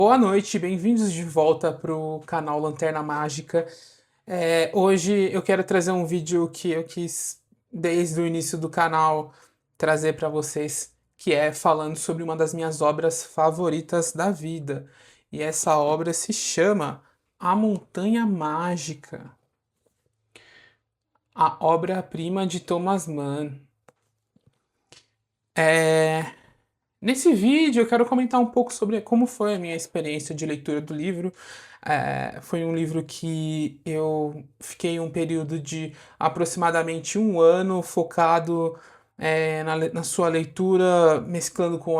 Boa noite, bem-vindos de volta para o canal Lanterna Mágica. Hoje eu quero trazer um vídeo que eu quis, desde o início do canal, trazer para vocês, que é falando sobre uma das minhas obras favoritas da vida. E essa obra se chama A Montanha Mágica, a obra-prima de Thomas Mann. Nesse vídeo eu quero comentar um pouco sobre como foi a minha experiência de leitura do livro. Foi um livro que eu fiquei um período de aproximadamente um ano focado na sua leitura, mesclando com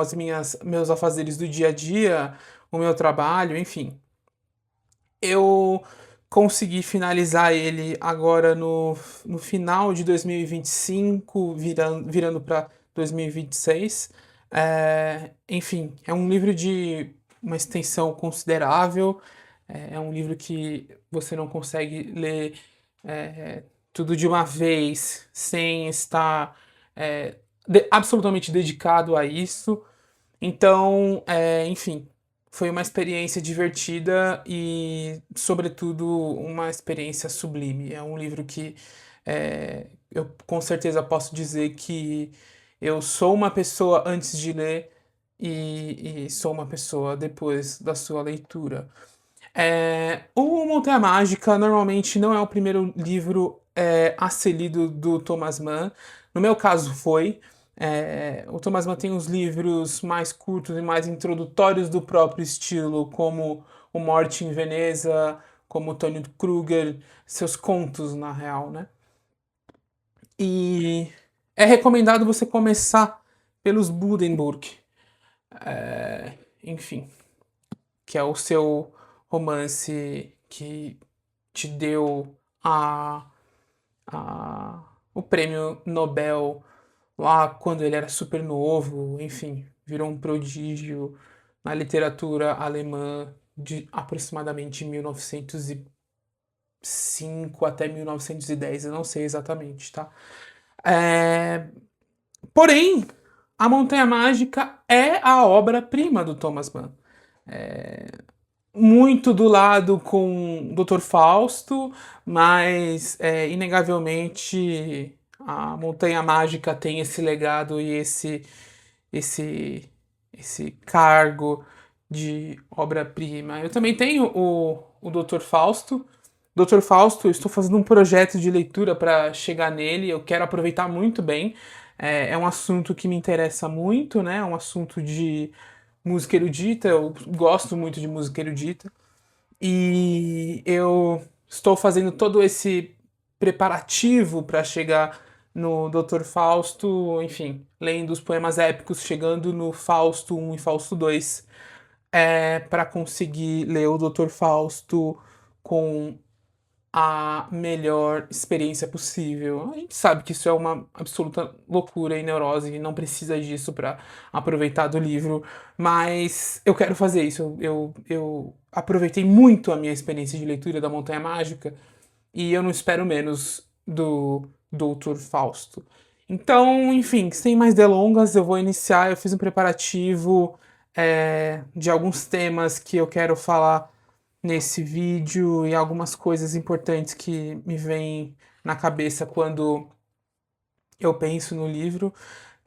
meus afazeres do dia a dia, o meu trabalho, enfim. Eu consegui finalizar ele agora no final de 2025, virando para 2026. Enfim, é um livro de uma extensão considerável, é um livro que você não consegue ler tudo de uma vez sem estar absolutamente dedicado a isso. Então, enfim, foi uma experiência divertida e, sobretudo, uma experiência sublime. É um livro que eu com certeza posso dizer que eu sou uma pessoa antes de ler e sou uma pessoa depois da sua leitura. O Montanha Mágica normalmente não é o primeiro livro a ser lido do Thomas Mann. No meu caso foi. O Thomas Mann tem os livros mais curtos e mais introdutórios do próprio estilo, como O Morte em Veneza, como Tony Kruger, seus contos, na real, né? E é recomendado você começar pelos Buddenbrooke, enfim, que é o seu romance que te deu o prêmio Nobel lá quando ele era super novo, enfim, virou um prodígio na literatura alemã de aproximadamente 1905 até 1910, eu não sei exatamente, tá? É, Porém, A Montanha Mágica é a obra-prima do Thomas Mann. Muito do lado com o Dr. Fausto, mas inegavelmente a Montanha Mágica tem esse legado e esse, esse cargo de obra-prima. Eu também tenho o Dr. Fausto. Dr. Fausto, eu estou fazendo um projeto de leitura para chegar nele, eu quero aproveitar muito bem. É um assunto que me interessa muito, né? É um assunto de música erudita, eu gosto muito de música erudita. E eu estou fazendo todo esse preparativo para chegar no Dr. Fausto, enfim, lendo os poemas épicos, chegando no Fausto I e Fausto II, para conseguir ler o Dr. Fausto com a melhor experiência possível. A gente sabe que isso é uma absoluta loucura e neurose, e não precisa disso para aproveitar do livro, mas eu quero fazer isso. Eu aproveitei muito a minha experiência de leitura da Montanha Mágica e eu não espero menos do Doutor Fausto. Então, enfim, sem mais delongas, eu vou iniciar. Eu fiz um preparativo de alguns temas que eu quero falar nesse vídeo e algumas coisas importantes que me vêm na cabeça quando eu penso no livro.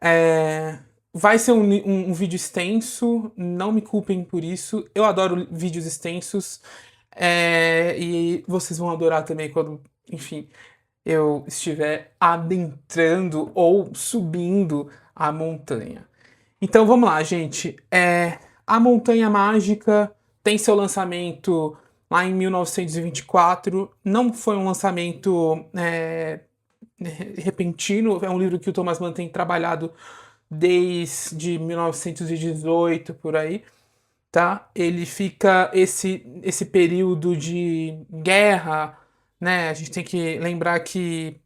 É, Vai ser um vídeo extenso, não me culpem por isso. Eu adoro vídeos extensos, e vocês vão adorar também quando, enfim, eu estiver adentrando ou subindo a montanha. Então vamos lá, gente. A Montanha Mágica tem seu lançamento lá em 1924. Não foi um lançamento repentino, é um livro que o Thomas Mann tem trabalhado desde 1918 por aí, tá? Ele fica esse período de guerra, né? A gente tem que lembrar que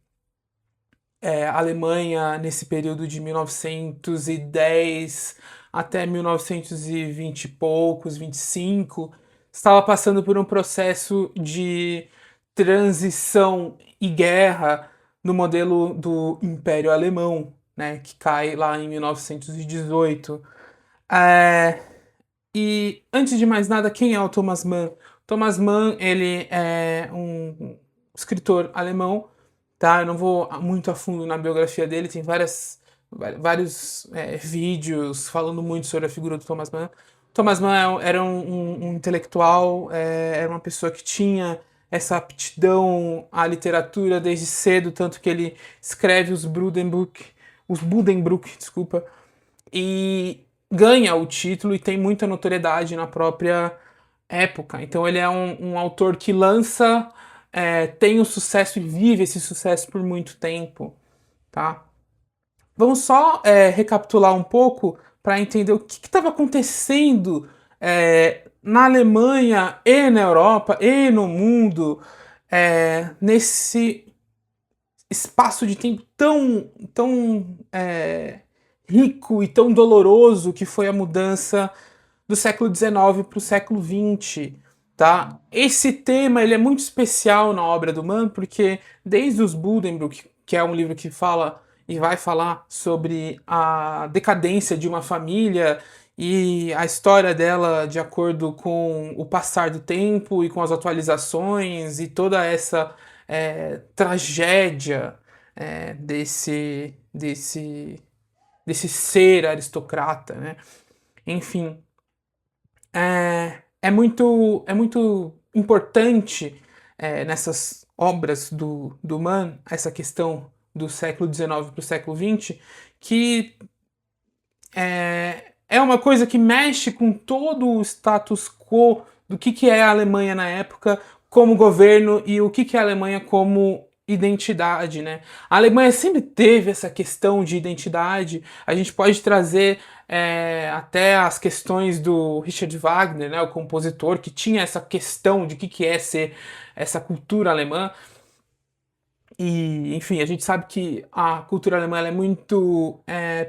a Alemanha, nesse período de 1910 até 1920 e poucos, 25, estava passando por um processo de transição e guerra no modelo do Império Alemão, né, que cai lá em 1918. É, E, antes de mais nada, quem é o Thomas Mann? Thomas Mann, ele é um escritor alemão, tá? Eu não vou muito a fundo na biografia dele, tem vários vídeos falando muito sobre a figura do Thomas Mann. Thomas Mann era um intelectual, era uma pessoa que tinha essa aptidão à literatura desde cedo, tanto que ele escreve os Buddenbrook, desculpa, e ganha o título e tem muita notoriedade na própria época. Então ele é um autor que lança, tem o sucesso e vive esse sucesso por muito tempo, tá? Vamos só recapitular um pouco para entender o que estava acontecendo na Alemanha e na Europa e no mundo nesse espaço de tempo tão rico e tão doloroso que foi a mudança do século XIX para o século XX, tá? Esse tema ele é muito especial na obra do Mann porque desde os Buddenbrook, que é um livro que fala e vai falar sobre a decadência de uma família e a história dela de acordo com o passar do tempo e com as atualizações e toda essa tragédia desse ser aristocrata, né? Enfim, é muito importante nessas obras do Mann, essa questão do século XIX para o século XX, que é uma coisa que mexe com todo o status quo do que é a Alemanha na época como governo e o que é a Alemanha como identidade, né? A Alemanha sempre teve essa questão de identidade. A gente pode trazer até as questões do Richard Wagner, né, o compositor, que tinha essa questão de que é ser essa cultura alemã. E, enfim, a gente sabe que a cultura alemã ela é muito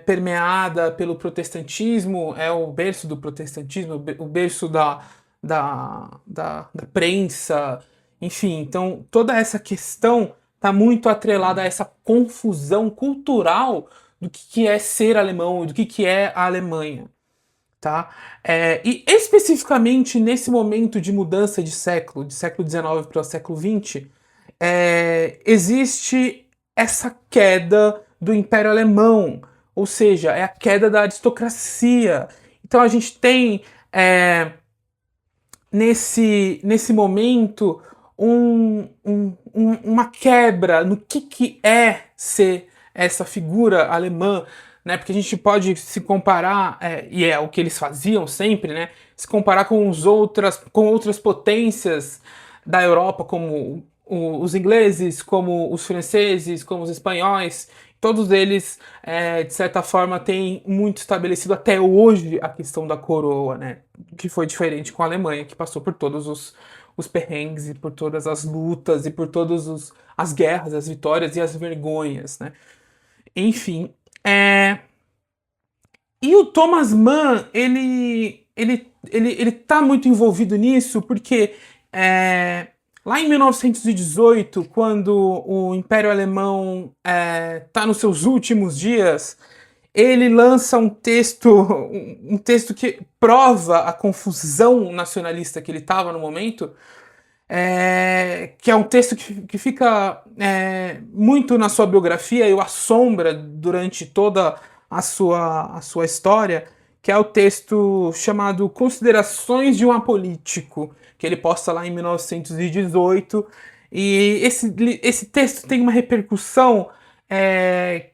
permeada pelo protestantismo, é o berço do protestantismo, o berço da prensa, enfim. Então, toda essa questão está muito atrelada a essa confusão cultural do que é ser alemão, do que é a Alemanha. Tá? E especificamente nesse momento de mudança de século XIX para o século XX, existe essa queda do Império Alemão, ou seja, é a queda da aristocracia. Então a gente tem nesse momento uma quebra no que é ser essa figura alemã, né? Porque a gente pode se comparar, e é o que eles faziam sempre, né? Se comparar com outras potências da Europa, como os ingleses, como os franceses, como os espanhóis. Todos eles, de certa forma, têm muito estabelecido até hoje a questão da coroa, né? Que foi diferente com a Alemanha, que passou por todos os perrengues e por todas as lutas e por todas as guerras, as vitórias e as vergonhas, né? Enfim, e o Thomas Mann, ele tá muito envolvido nisso porque lá em 1918, quando o Império Alemão tá nos seus últimos dias, ele lança um texto que prova a confusão nacionalista que ele estava no momento, que é um texto que fica muito na sua biografia e o assombra durante toda a sua história, que é o texto chamado Considerações de um Apolítico, que ele posta lá em 1918. E esse texto tem uma repercussão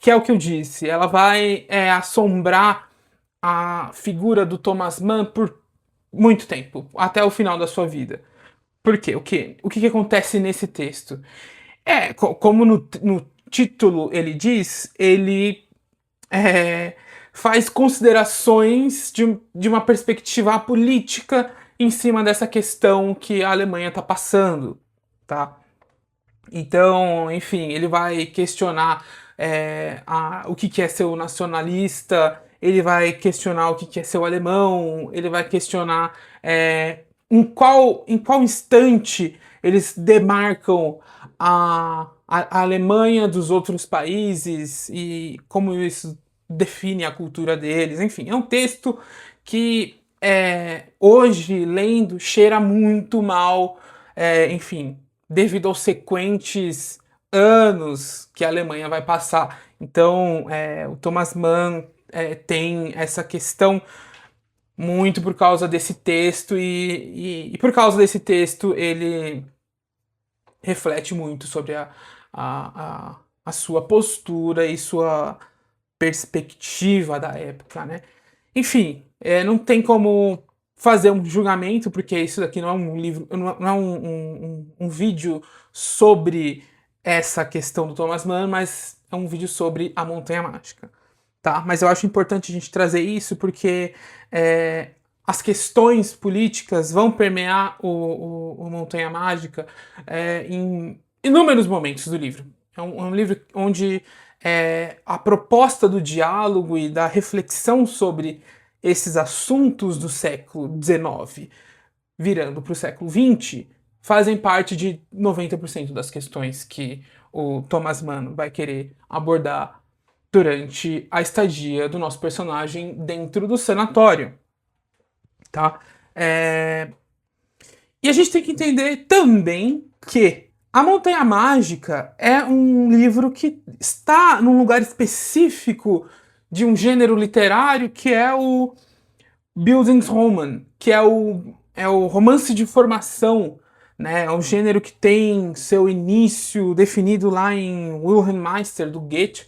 que é o que eu disse, ela vai assombrar a figura do Thomas Mann por muito tempo, até o final da sua vida. Por quê? O que acontece nesse texto? Como no título ele diz, ele faz considerações de uma perspectiva política em cima dessa questão que a Alemanha está passando, tá? Então, enfim, ele vai questionar o que é ser o nacionalista, ele vai questionar o que é ser o alemão, ele vai questionar em qual instante eles demarcam a Alemanha dos outros países e como isso define a cultura deles. Enfim, é um texto que hoje, lendo, cheira muito mal, enfim, devido aos sequentes anos que a Alemanha vai passar. Então, o Thomas Mann tem essa questão muito por causa desse texto, e por causa desse texto ele reflete muito sobre a sua postura e sua perspectiva da época, né? Enfim, não tem como fazer um julgamento, porque isso daqui não é um livro, não é um vídeo sobre essa questão do Thomas Mann, mas é um vídeo sobre a Montanha Mágica, tá? Mas eu acho importante a gente trazer isso porque é, as questões políticas vão permear o Montanha Mágica em inúmeros momentos do livro. É um livro onde a proposta do diálogo e da reflexão sobre esses assuntos do século XIX virando para o século XX fazem parte de 90% das questões que o Thomas Mann vai querer abordar durante a estadia do nosso personagem dentro do sanatório, tá? E a gente tem que entender também que A Montanha Mágica é um livro que está num lugar específico de um gênero literário que é o Bildungsroman, que é o romance de formação, né? É um gênero que tem seu início definido lá em Wilhelm Meister, do Goethe,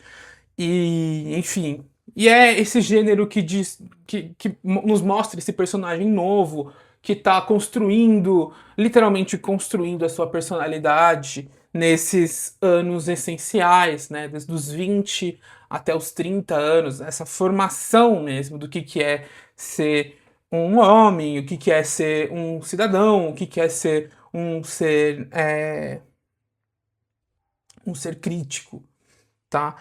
e enfim. E é esse gênero que diz que nos mostra esse personagem novo, que está construindo, literalmente construindo a sua personalidade nesses anos essenciais, né? Desde os 20 até os 30 anos, essa formação mesmo do que é ser um homem, o que é ser um cidadão, o que é ser um ser crítico, tá?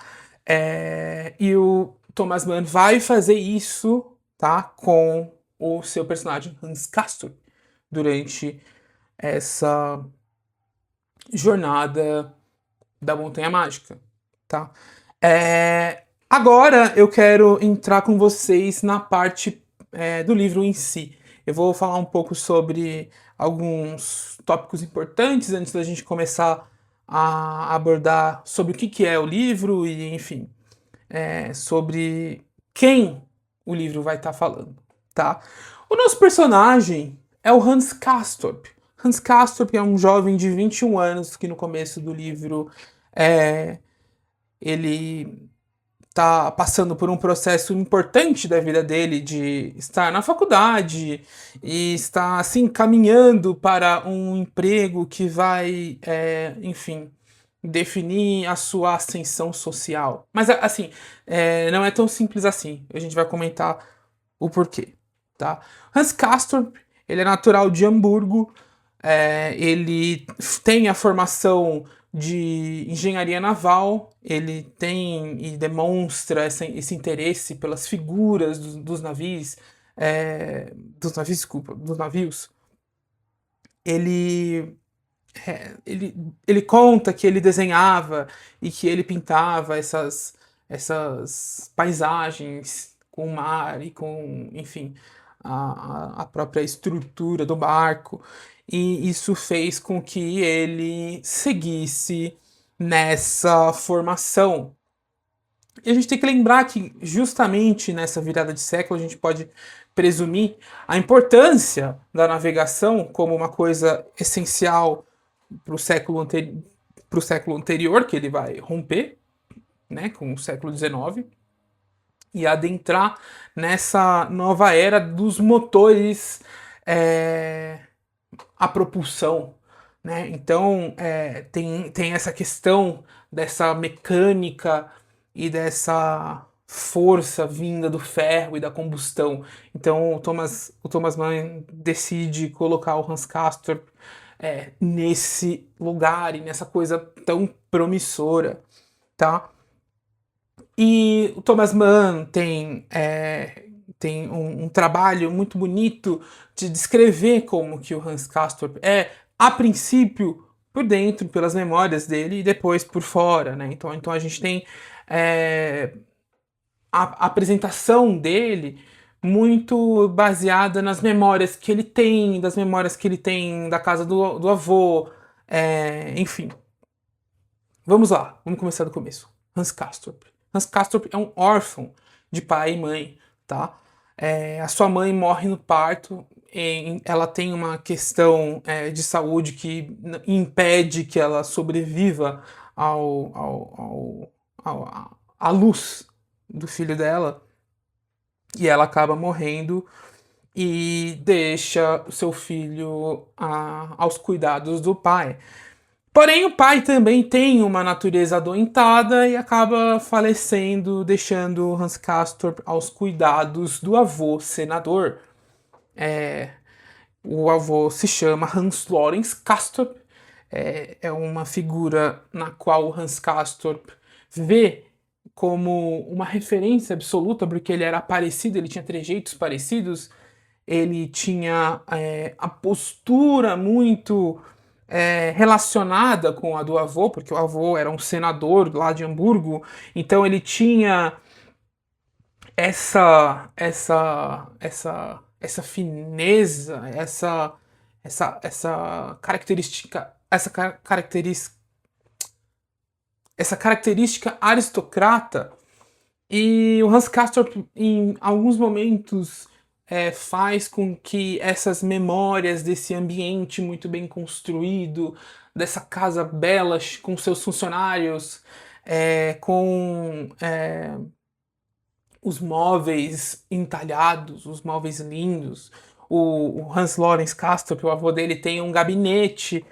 E o Thomas Mann vai fazer isso, tá, com o seu personagem Hans Castor durante essa jornada da Montanha Mágica, tá? Agora eu quero entrar com vocês na parte do livro em si. Eu vou falar um pouco sobre alguns tópicos importantes antes da gente começar a abordar sobre o que é o livro e, enfim, sobre quem o livro vai estar falando, tá? O nosso personagem é o Hans Castorp. Hans Castorp é um jovem de 21 anos que no começo do livro ele está passando por um processo importante da vida dele de estar na faculdade e está assim caminhando para um emprego que vai, enfim, definir a sua ascensão social. Mas assim, não é tão simples assim. A gente vai comentar o porquê, tá? Hans Castorp, ele é natural de Hamburgo. Ele tem a formação de engenharia naval, ele tem e demonstra esse interesse pelas figuras dos navios, desculpa, dos navios. Ele conta que ele desenhava e que ele pintava essas paisagens com o mar e com, enfim, a própria estrutura do barco. E isso fez com que ele seguisse nessa formação. E a gente tem que lembrar que justamente nessa virada de século a gente pode presumir a importância da navegação como uma coisa essencial para o século anterior, que ele vai romper, né, com o século XIX, e adentrar nessa nova era dos motores a propulsão, né? Então tem essa questão dessa mecânica e dessa força vinda do ferro e da combustão. Então o Thomas Mann decide colocar o Hans Castor nesse lugar e nessa coisa tão promissora, tá? E o Thomas Mann tem um trabalho muito bonito de descrever como que o Hans Castorp a princípio, por dentro, pelas memórias dele, e depois por fora, né? Então a gente tem a apresentação dele muito baseada nas memórias que ele tem, das memórias que ele tem da casa do avô, enfim. Vamos lá, vamos começar do começo. Hans Castorp. Hans Castorp é um órfão de pai e mãe, tá? A sua mãe morre no parto, ela tem uma questão de saúde que impede que ela sobreviva à luz do filho dela, e ela acaba morrendo e deixa o seu filho aos cuidados do pai. Porém, o pai também tem uma natureza adoentada e acaba falecendo, deixando Hans Castorp aos cuidados do avô senador. O avô se chama Hans Lorenz Castorp, é uma figura na qual Hans Castorp vê como uma referência absoluta, porque ele era parecido, ele tinha trejeitos parecidos, ele tinha a postura muito relacionada com a do avô, porque o avô era um senador lá de Hamburgo, então ele tinha essa fineza, essa característica, essa característica aristocrata. E o Hans Castorp, em alguns momentos, faz com que essas memórias desse ambiente muito bem construído, dessa casa bela com seus funcionários, com os móveis entalhados, os móveis lindos. O Hans Lorenz Castorp, o avô dele, tem um gabinete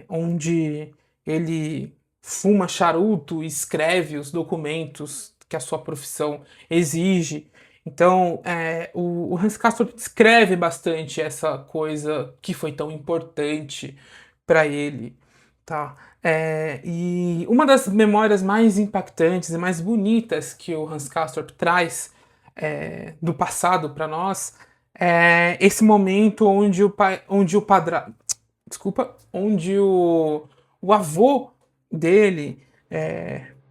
onde ele fuma charuto e escreve os documentos que a sua profissão exige. Então, o Hans Castorp descreve bastante essa coisa que foi tão importante para ele, tá? E uma das memórias mais impactantes e mais bonitas que o Hans Castorp traz do passado para nós é esse momento onde o avô dele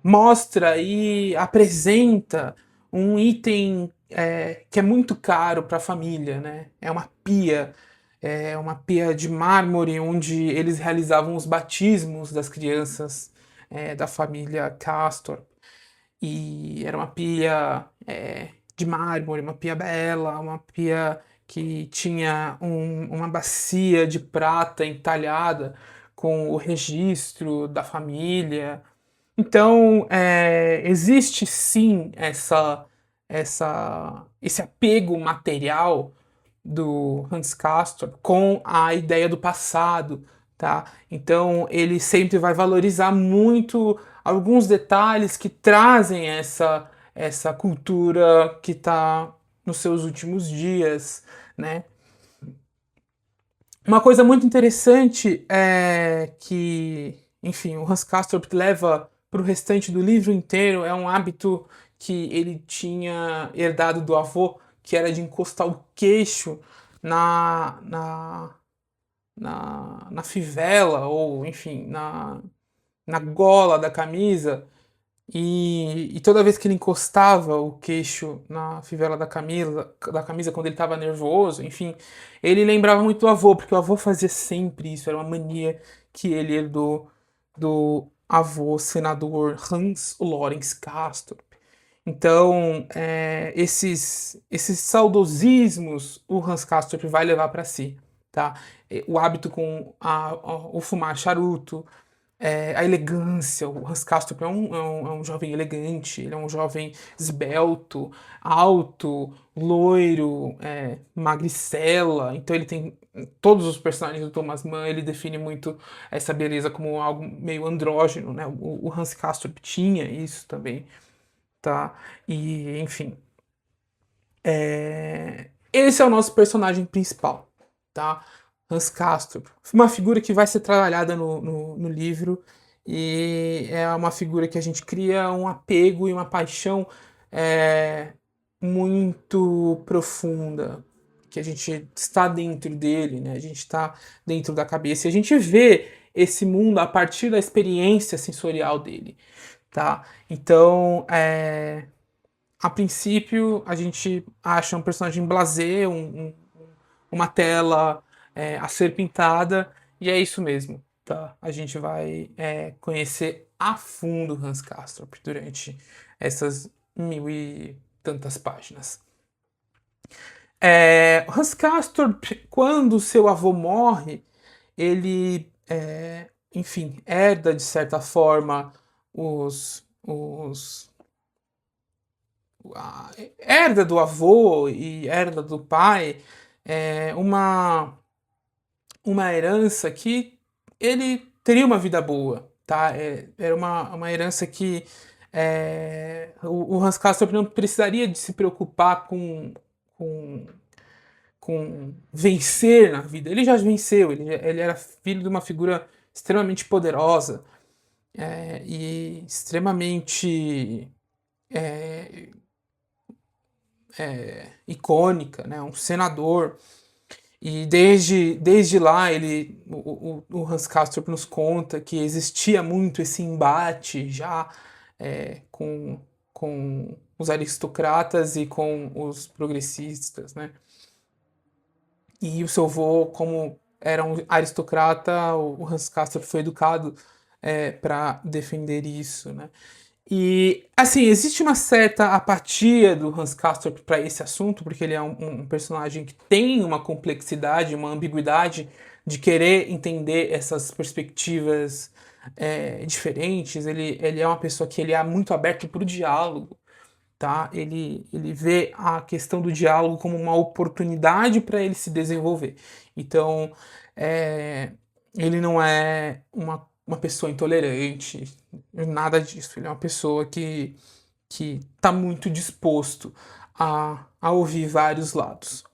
mostra e apresenta um item que é muito caro para a família, né? É uma pia de mármore onde eles realizavam os batismos das crianças da família Castor. E era uma pia de mármore, uma pia bela, uma pia que tinha uma bacia de prata entalhada com o registro da família. Então, existe sim esse apego material do Hans Castorp com a ideia do passado, tá? Então ele sempre vai valorizar muito alguns detalhes que trazem essa cultura que está nos seus últimos dias, né? Uma coisa muito interessante é que, enfim, o Hans Castorp leva para o restante do livro inteiro é um hábito que ele tinha herdado do avô, que era de encostar o queixo na, na, na fivela, ou enfim, na gola da camisa, e toda vez que ele encostava o queixo na fivela da camisa quando ele estava nervoso, enfim, ele lembrava muito do avô, porque o avô fazia sempre isso, era uma mania que ele herdou do avô senador Hans Lorenz Castorp. Então, esses saudosismos o Hans Castorp vai levar para si, tá? O hábito com o fumar charuto, a elegância. O Hans Castorp é um jovem elegante, ele é um jovem esbelto, alto, loiro, magricela. Então ele tem todos os personagens do Thomas Mann, ele define muito essa beleza como algo meio andrógeno, né? O Hans Castorp tinha isso também, tá? E, enfim, esse é o nosso personagem principal, tá? Hans Castorp. Uma figura que vai ser trabalhada no livro e é uma figura que a gente cria um apego e uma paixão muito profunda, que a gente está dentro dele, né? A gente está dentro da cabeça e a gente vê esse mundo a partir da experiência sensorial dele, tá? Então, a princípio, a gente acha um personagem blasé, uma tela a ser pintada, e é isso mesmo, tá? A gente vai conhecer a fundo Hans Castorp durante essas 1000 e tantas páginas. Hans Castorp, quando seu avô morre, ele, enfim, herda de certa forma os herda do avô e herda do pai uma herança que ele teria uma vida boa, tá? Era uma herança que o Hans Castorp não precisaria de se preocupar com, com vencer na vida. Ele já venceu, ele era filho de uma figura extremamente poderosa e extremamente icônica, né? Um senador. E desde lá o Hans Castorp nos conta que existia muito esse embate já com os aristocratas e com os progressistas, né? E o seu avô, como era um aristocrata, o Hans Castorp foi educado para defender isso, né? E, assim, existe uma certa apatia do Hans Castorp para esse assunto, porque ele é um personagem que tem uma complexidade, uma ambiguidade de querer entender essas perspectivas diferentes. Ele é uma pessoa que ele é muito aberto para o diálogo, tá? Ele vê a questão do diálogo como uma oportunidade para ele se desenvolver. Então, ele não é uma pessoa intolerante, nada disso. Ele é uma pessoa que está muito disposto a ouvir vários lados,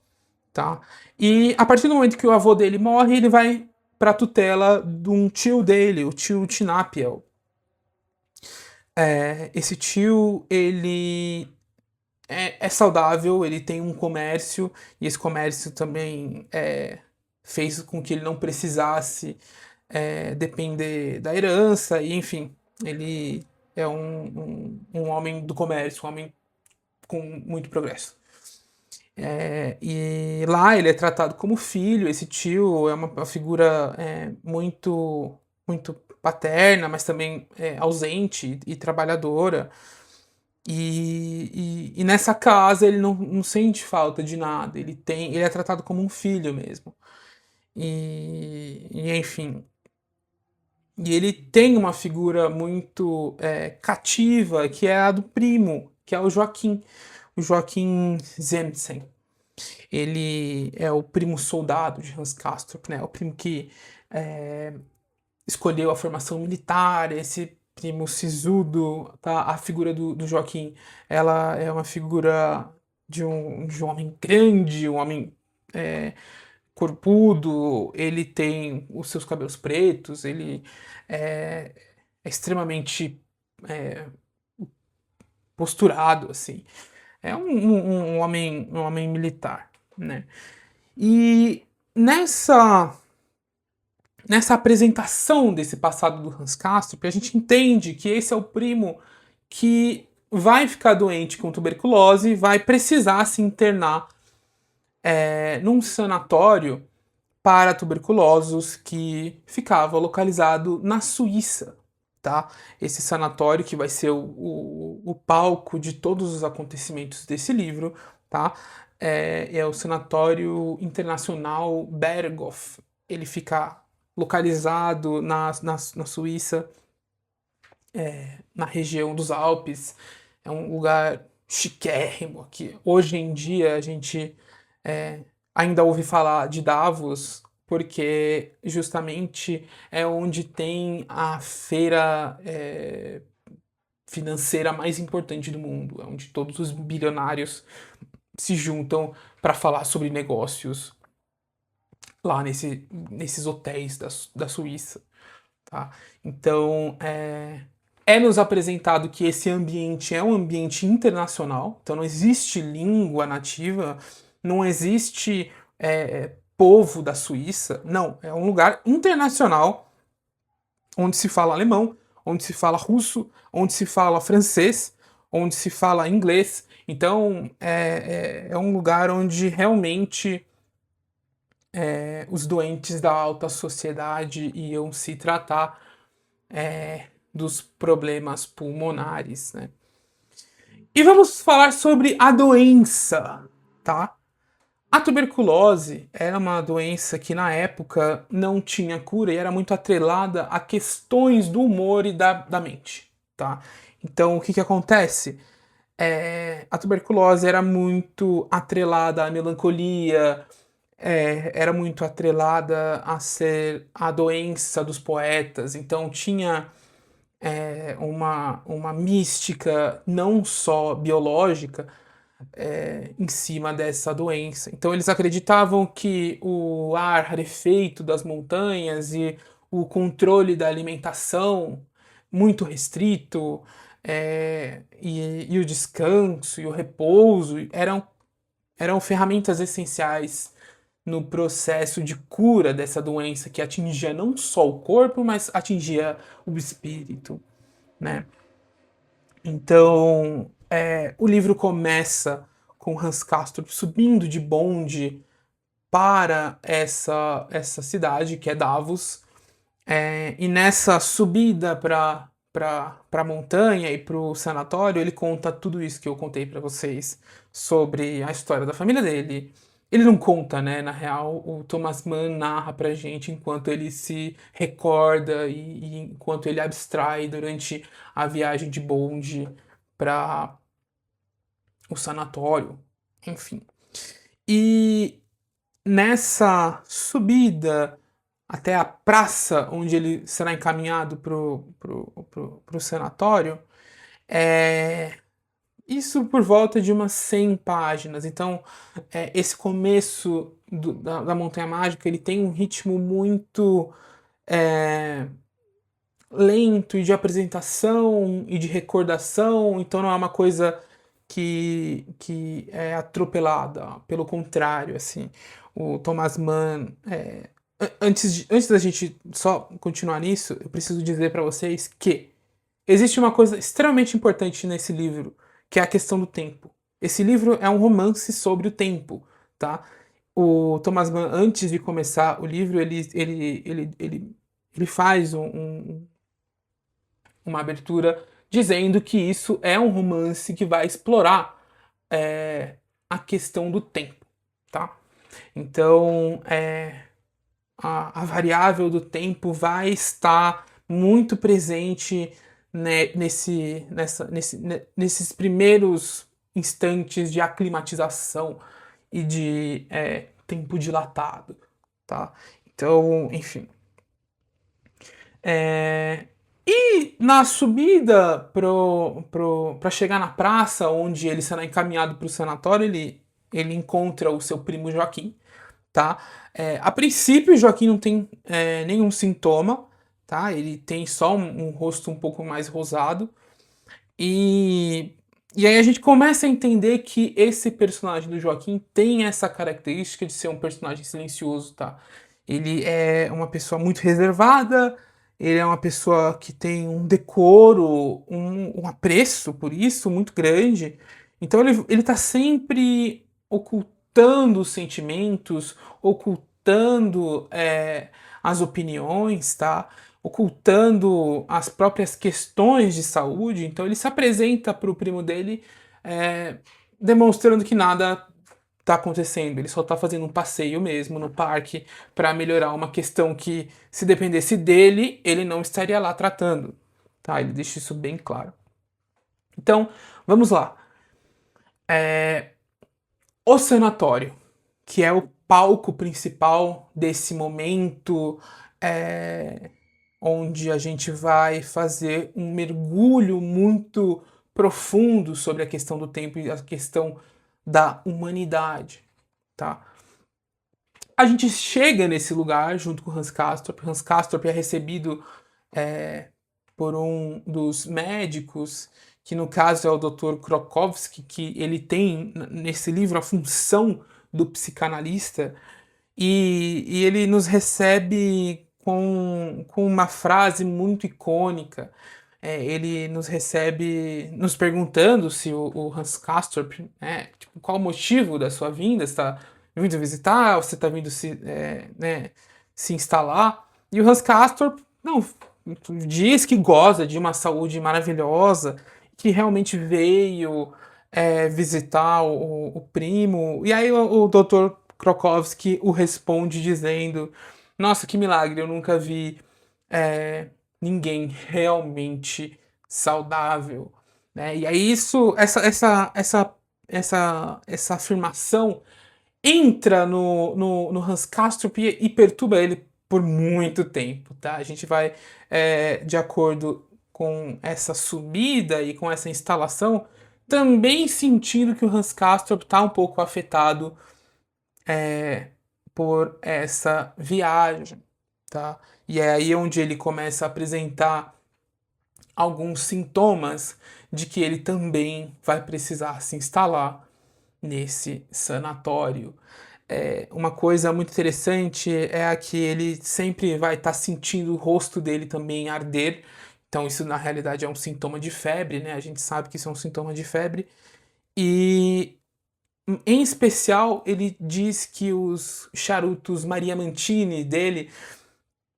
tá? E a partir do momento que o avô dele morre, ele vai para a tutela de um tio dele, o tio Tinapiel. Esse tio, ele é saudável, ele tem um comércio, e esse comércio também fez com que ele não precisasse depender da herança, e enfim, ele é um homem do comércio, um homem com muito progresso. E lá ele é tratado como filho, esse tio é uma figura muito paterna, mas também ausente e trabalhadora. E nessa casa ele não sente falta de nada, ele é tratado como um filho mesmo. Enfim, e ele tem uma figura muito cativa, que é a do primo, que é o Joaquim Zemsen. Ele é o primo soldado de Hans Castorp, né? O primo que escolheu a formação militar, esse primo sisudo, tá? A figura do Joaquim, ela é uma figura de um homem grande, um homem corpudo, ele tem os seus cabelos pretos, ele é extremamente posturado, assim. É um homem militar, né? E nessa apresentação desse passado do Hans Castorp, a gente entende que esse é o primo que vai ficar doente com tuberculose e vai precisar se internar num sanatório para tuberculosos que ficava localizado na Suíça, tá? Esse sanatório que vai ser o palco de todos os acontecimentos desse livro, tá? É o Sanatório Internacional Berghof. Ele fica localizado na Suíça, na região dos Alpes. É um lugar chiquérrimo aqui. Hoje em dia a gente ainda ouve falar de Davos, porque justamente é onde tem a feira financeira mais importante do mundo, é onde todos os bilionários se juntam para falar sobre negócios lá nesses hotéis da Suíça. Tá? Então, nos apresentado que esse ambiente é um ambiente internacional, então não existe língua nativa, não existe povo da Suíça, não, é um lugar internacional onde se fala alemão, onde se fala russo, onde se fala francês, onde se fala inglês. Então, é um lugar onde realmente os doentes da alta sociedade iam se tratar dos problemas pulmonares, né? E vamos falar sobre a doença, tá? A tuberculose era uma doença que na época não tinha cura e era muito atrelada a questões do humor e da mente, tá? Então, o que que acontece? A tuberculose era muito atrelada à melancolia, era muito atrelada a ser a doença dos poetas, então tinha uma mística não só biológica em cima dessa doença. Então eles acreditavam que o ar rarefeito das montanhas e o controle da alimentação muito restrito e o descanso e o repouso eram ferramentas essenciais no processo de cura dessa doença que atingia não só o corpo, mas atingia o espírito, né? Então, o livro começa com Hans Castorp subindo de bonde para essa cidade, que é Davos, e nessa subida para a montanha e para o sanatório, ele conta tudo isso que eu contei para vocês sobre a história da família dele. Ele não conta, né? Na real, o Thomas Mann narra pra gente enquanto ele se recorda e enquanto ele abstrai durante a viagem de bonde para o sanatório, enfim. E nessa subida até a praça onde ele será encaminhado pro sanatório, é, isso por volta de umas 100 páginas. Então, esse começo da Montanha Mágica, ele tem um ritmo muito lento e de apresentação e de recordação, então não é uma coisa que é atropelada, pelo contrário, assim. O Thomas Mann, antes da gente só continuar nisso, eu preciso dizer para vocês que existe uma coisa extremamente importante nesse livro, que é a questão do tempo. Esse livro é um romance sobre o tempo, tá? O Thomas Mann, antes de começar o livro, ele faz uma abertura dizendo que isso é um romance que vai explorar a questão do tempo, tá? Então, a variável do tempo vai estar muito presente, né, nesses primeiros instantes de aclimatização e de tempo dilatado, tá? Então, enfim. E na subida para chegar na praça onde ele será encaminhado para o sanatório, ele encontra o seu primo Joaquim, tá? A princípio, o Joaquim não tem nenhum sintoma, tá? Ele tem só um rosto um pouco mais rosado. E aí a gente começa a entender que esse personagem do Joaquim tem essa característica de ser um personagem silencioso, tá? Ele é uma pessoa muito reservada, ele é uma pessoa que tem um decoro, um apreço por isso muito grande. Então ele tá sempre ocultando os sentimentos, ocultando as opiniões, tá? Ocultando as próprias questões de saúde. Então ele se apresenta para o primo dele demonstrando que nada está acontecendo. Ele só está fazendo um passeio mesmo no parque para melhorar uma questão que, se dependesse dele, ele não estaria lá tratando. Tá? Ele deixa isso bem claro. Então, vamos lá. O sanatório, que é o palco principal desse momento, onde a gente vai fazer um mergulho muito profundo sobre a questão do tempo e a questão da humanidade, tá? A gente chega nesse lugar junto com Hans Castorp. Hans Castorp é recebido por um dos médicos, que no caso é o Dr. Krokowski, que ele tem nesse livro a função do psicanalista, e ele nos recebe com uma frase muito icônica, ele nos recebe nos perguntando se o Hans Castorp, né, tipo, qual o motivo da sua vinda, você está vindo visitar, você está vindo se instalar, e o Hans Castorp, não, diz que goza de uma saúde maravilhosa, que realmente veio visitar o primo, e aí o Dr. Krokowski o responde dizendo: Nossa, que milagre, eu nunca vi eh, ninguém realmente saudável, né? E aí essa afirmação entra no Hans Castorp e perturba ele por muito tempo, tá? A gente vai, de acordo com essa subida e com essa instalação, também sentindo que o Hans Castorp está um pouco afetado por essa viagem, tá? E é aí onde ele começa a apresentar alguns sintomas de que ele também vai precisar se instalar nesse sanatório. Uma coisa muito interessante é a que ele sempre vai estar sentindo o rosto dele também arder. Então, isso na realidade é um sintoma de febre, né? A gente sabe que isso é um sintoma de febre. E, em especial, ele diz que os charutos Maria Mantini dele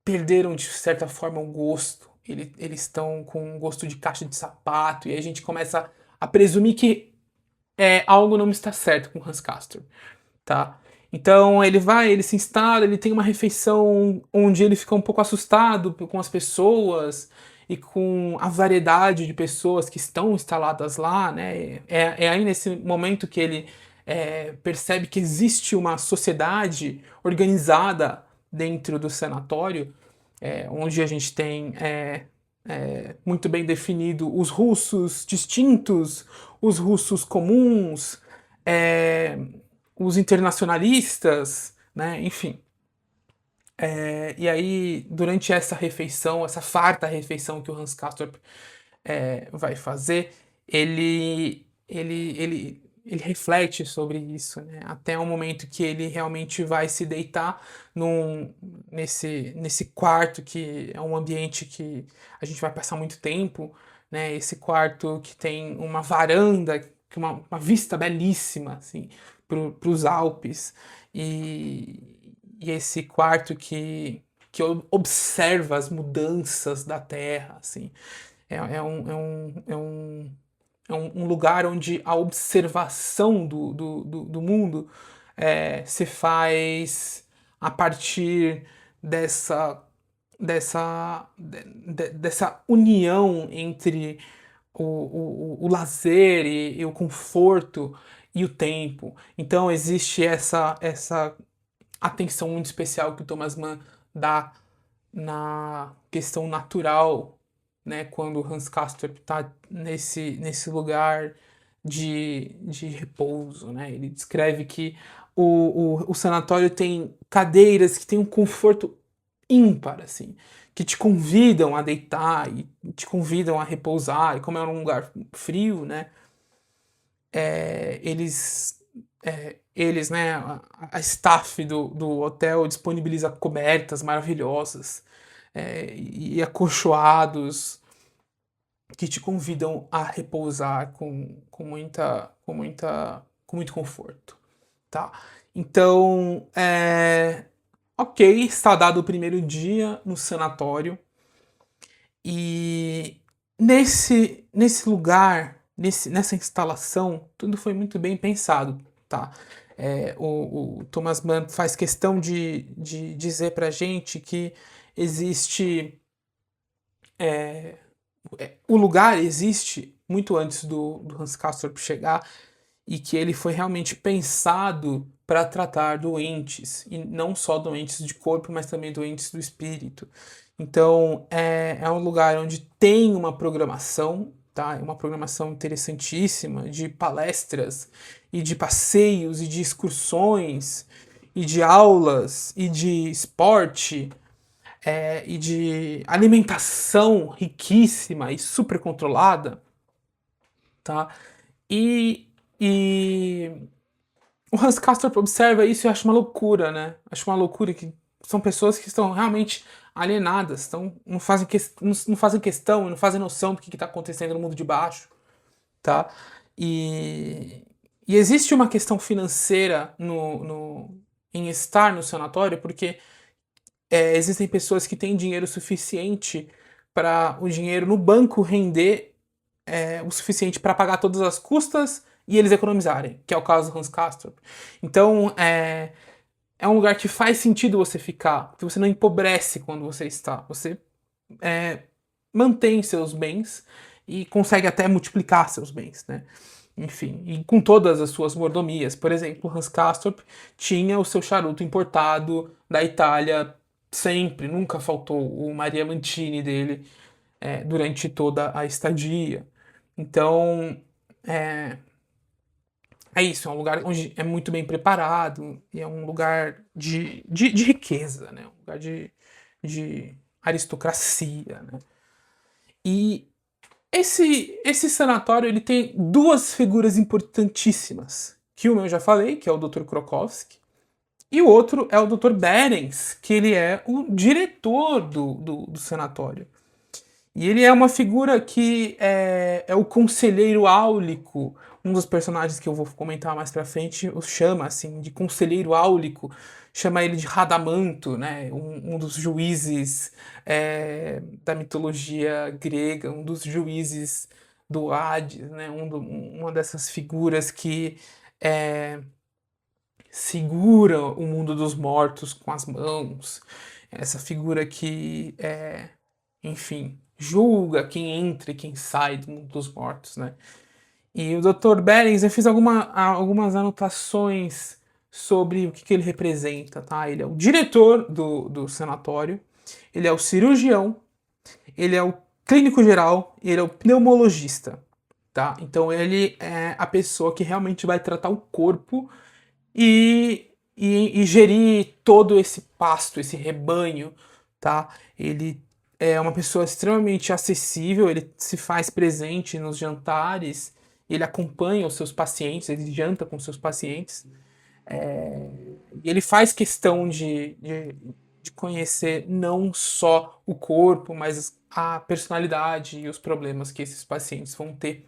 perderam de certa forma o gosto. Eles estão com um gosto de caixa de sapato, e aí a gente começa a presumir que algo não está certo com o Hans Castor, tá? Então ele se instala, ele tem uma refeição onde ele fica um pouco assustado com as pessoas e com a variedade de pessoas que estão instaladas lá, né? É aí nesse momento que ele percebe que existe uma sociedade organizada dentro do sanatório, onde a gente tem muito bem definido os russos distintos, os russos comuns, é, os internacionalistas, né? Enfim. E aí, durante essa refeição, essa farta refeição que o Hans Castorp vai fazer, ele reflete sobre isso, né? Até o momento que ele realmente vai se deitar nesse quarto, que é um ambiente que a gente vai passar muito tempo, né? Esse quarto que tem uma varanda, uma vista belíssima, assim, para os Alpes, e esse quarto que observa as mudanças da Terra, assim. É um lugar onde a observação do mundo se faz a partir dessa, dessa união entre o lazer e o conforto e o tempo. Então existe essa atenção muito especial que o Thomas Mann dá na questão natural, né, quando o Hans Castorp está nesse lugar de repouso, né? Ele descreve que o sanatório tem cadeiras que têm um conforto ímpar, assim, que te convidam a deitar e te convidam a repousar, e como é um lugar frio, né, eles, né, a staff do hotel disponibiliza cobertas maravilhosas, e acolchoados que te convidam a repousar com muito conforto, tá? Então, ok, está dado o primeiro dia no sanatório, e nesse lugar, nessa instalação, tudo foi muito bem pensado, tá? O Thomas Mann faz questão de dizer pra gente que existe. O lugar existe muito antes do Hans Castorp chegar, e que ele foi realmente pensado para tratar doentes, e não só doentes de corpo, mas também doentes do espírito. Então, é um lugar onde tem uma programação, tá? Uma programação interessantíssima de palestras, e de passeios, e de excursões, e de aulas, e de esporte, e de alimentação riquíssima e super controlada, tá? E o Hans Castorp observa isso e acha uma loucura, né? Acha uma loucura que são pessoas que estão realmente alienadas, não fazem questão, não fazem noção do que está acontecendo no mundo de baixo, tá? E, e existe uma questão financeira em estar no sanatório, porque existem pessoas que têm dinheiro suficiente para o dinheiro no banco render o suficiente para pagar todas as custas e eles economizarem, que é o caso do Hans Castorp. Então, é um lugar que faz sentido você ficar, porque você não empobrece quando você está. Você mantém seus bens e consegue até multiplicar seus bens, né? Enfim, e com todas as suas mordomias. Por exemplo, Hans Castorp tinha o seu charuto importado da Itália sempre, nunca faltou o Maria Mantini dele durante toda a estadia. Então, é, é isso, é um lugar onde é muito bem preparado e é um lugar de riqueza, né? Um lugar de aristocracia, né? E esse sanatório ele tem duas figuras importantíssimas. Que uma eu já falei, que é o Dr. Krokowski, e o outro é o Dr. Behrens, que ele é o diretor do sanatório. E ele é uma figura que é o conselheiro áulico. Um dos personagens que eu vou comentar mais pra frente o chama assim de conselheiro áulico, chama ele de Radamanto, né? Um dos juízes da mitologia grega, um dos juízes do Hades, né? Uma dessas figuras que é, segura o mundo dos mortos com as mãos. Essa figura que enfim, julga quem entra e quem sai do mundo dos mortos, né? E o Dr. Behrens, eu fiz algumas anotações sobre o que ele representa, tá? Ele é o diretor do sanatório, ele é o cirurgião, ele é o clínico geral e ele é o pneumologista, tá? Então ele é a pessoa que realmente vai tratar o corpo e gerir todo esse pasto, esse rebanho, tá? Ele é uma pessoa extremamente acessível, ele se faz presente nos jantares, ele acompanha os seus pacientes, ele janta com seus pacientes. E ele faz questão de conhecer não só o corpo, mas a personalidade e os problemas que esses pacientes vão ter,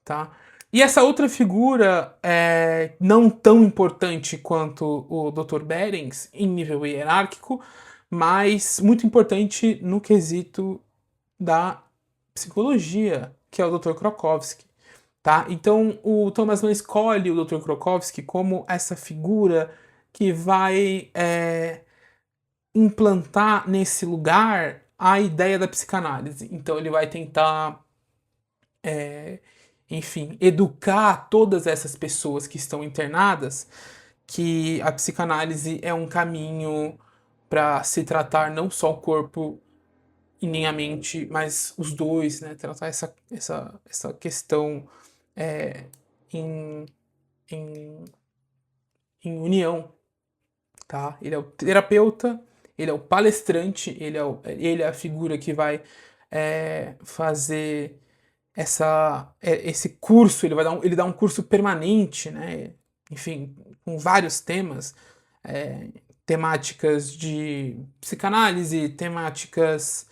tá? E essa outra figura não tão importante quanto o Dr. Behrens em nível hierárquico, mas muito importante no quesito da psicologia, que é o Dr. Krokowski, tá? Então o Thomas Mann escolhe o Dr. Krokowski como essa figura que vai implantar nesse lugar a ideia da psicanálise. Então ele vai tentar enfim, educar todas essas pessoas que estão internadas que a psicanálise é um caminho para se tratar não só o corpo e nem a mente, mas os dois, né? Tratar essa questão em, em, em união, tá? Ele é o terapeuta, ele é o palestrante, ele é a figura que vai fazer esse curso, ele dá um curso permanente, né? Enfim, com vários temas, temáticas de psicanálise, temáticas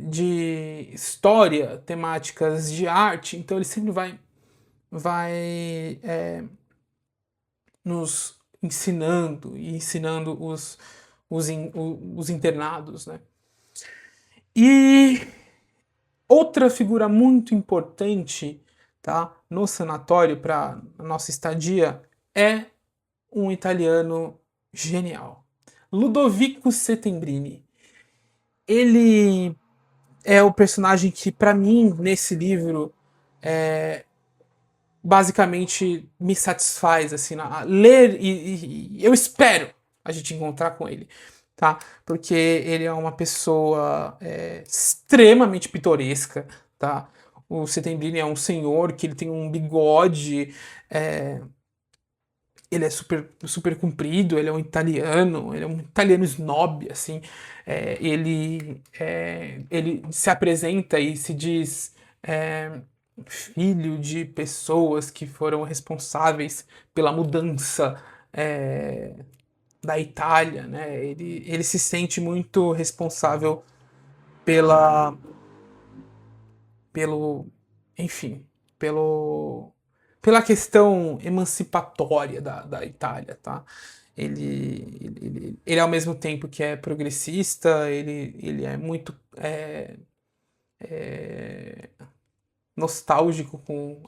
de história, temáticas de arte. Então ele sempre vai nos ensinando e ensinando os internados, né? E outra figura muito importante, tá, no sanatório para a nossa estadia é um italiano genial, Ludovico Settembrini. Ele é o personagem que, para mim, nesse livro, basicamente me satisfaz, assim, ler e eu espero a gente encontrar com ele, tá? Porque ele é uma pessoa extremamente pitoresca, tá? O Settembrini é um senhor que ele tem um bigode, ele é super, super comprido, ele é um italiano snob, assim, ele se apresenta e se diz filho de pessoas que foram responsáveis pela mudança da Itália, né? Ele se sente muito responsável pela, pelo, enfim, pelo, pela questão emancipatória da Itália, tá? Ele ao mesmo tempo que é progressista, ele é muito nostálgico com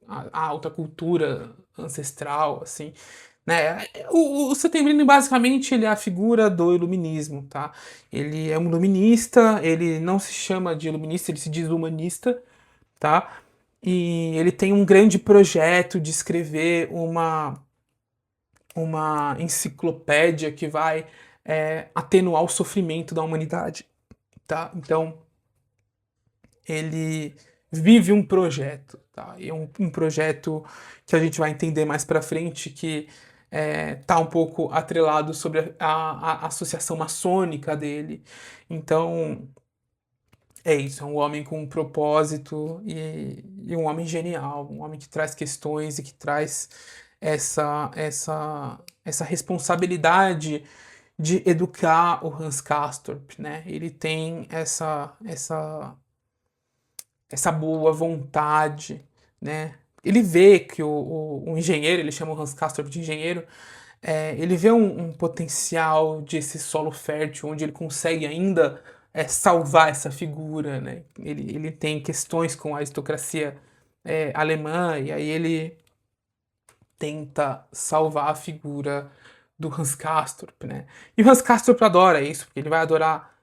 a alta cultura ancestral, assim, né? O Settembrini, basicamente, ele é a figura do iluminismo, tá? Ele é um iluminista, ele não se chama de iluminista, ele se diz humanista, tá? E ele tem um grande projeto de escrever uma enciclopédia que vai atenuar o sofrimento da humanidade, tá? Então, ele vive um projeto, tá? E é um projeto que a gente vai entender mais para frente que tá um pouco atrelado sobre a associação maçônica dele. Então, é isso, é um homem com um propósito e um homem genial, um homem que traz questões e que traz essa responsabilidade de educar o Hans Castorp, né? Ele tem essa boa vontade, né? Ele vê que o engenheiro, ele chama o Hans Castorp de engenheiro, ele vê um potencial de esse solo fértil, onde ele consegue ainda salvar essa figura, né? Ele tem questões com a aristocracia alemã, e aí ele tenta salvar a figura do Hans Castorp, né? E o Hans Castorp adora isso, porque ele vai adorar,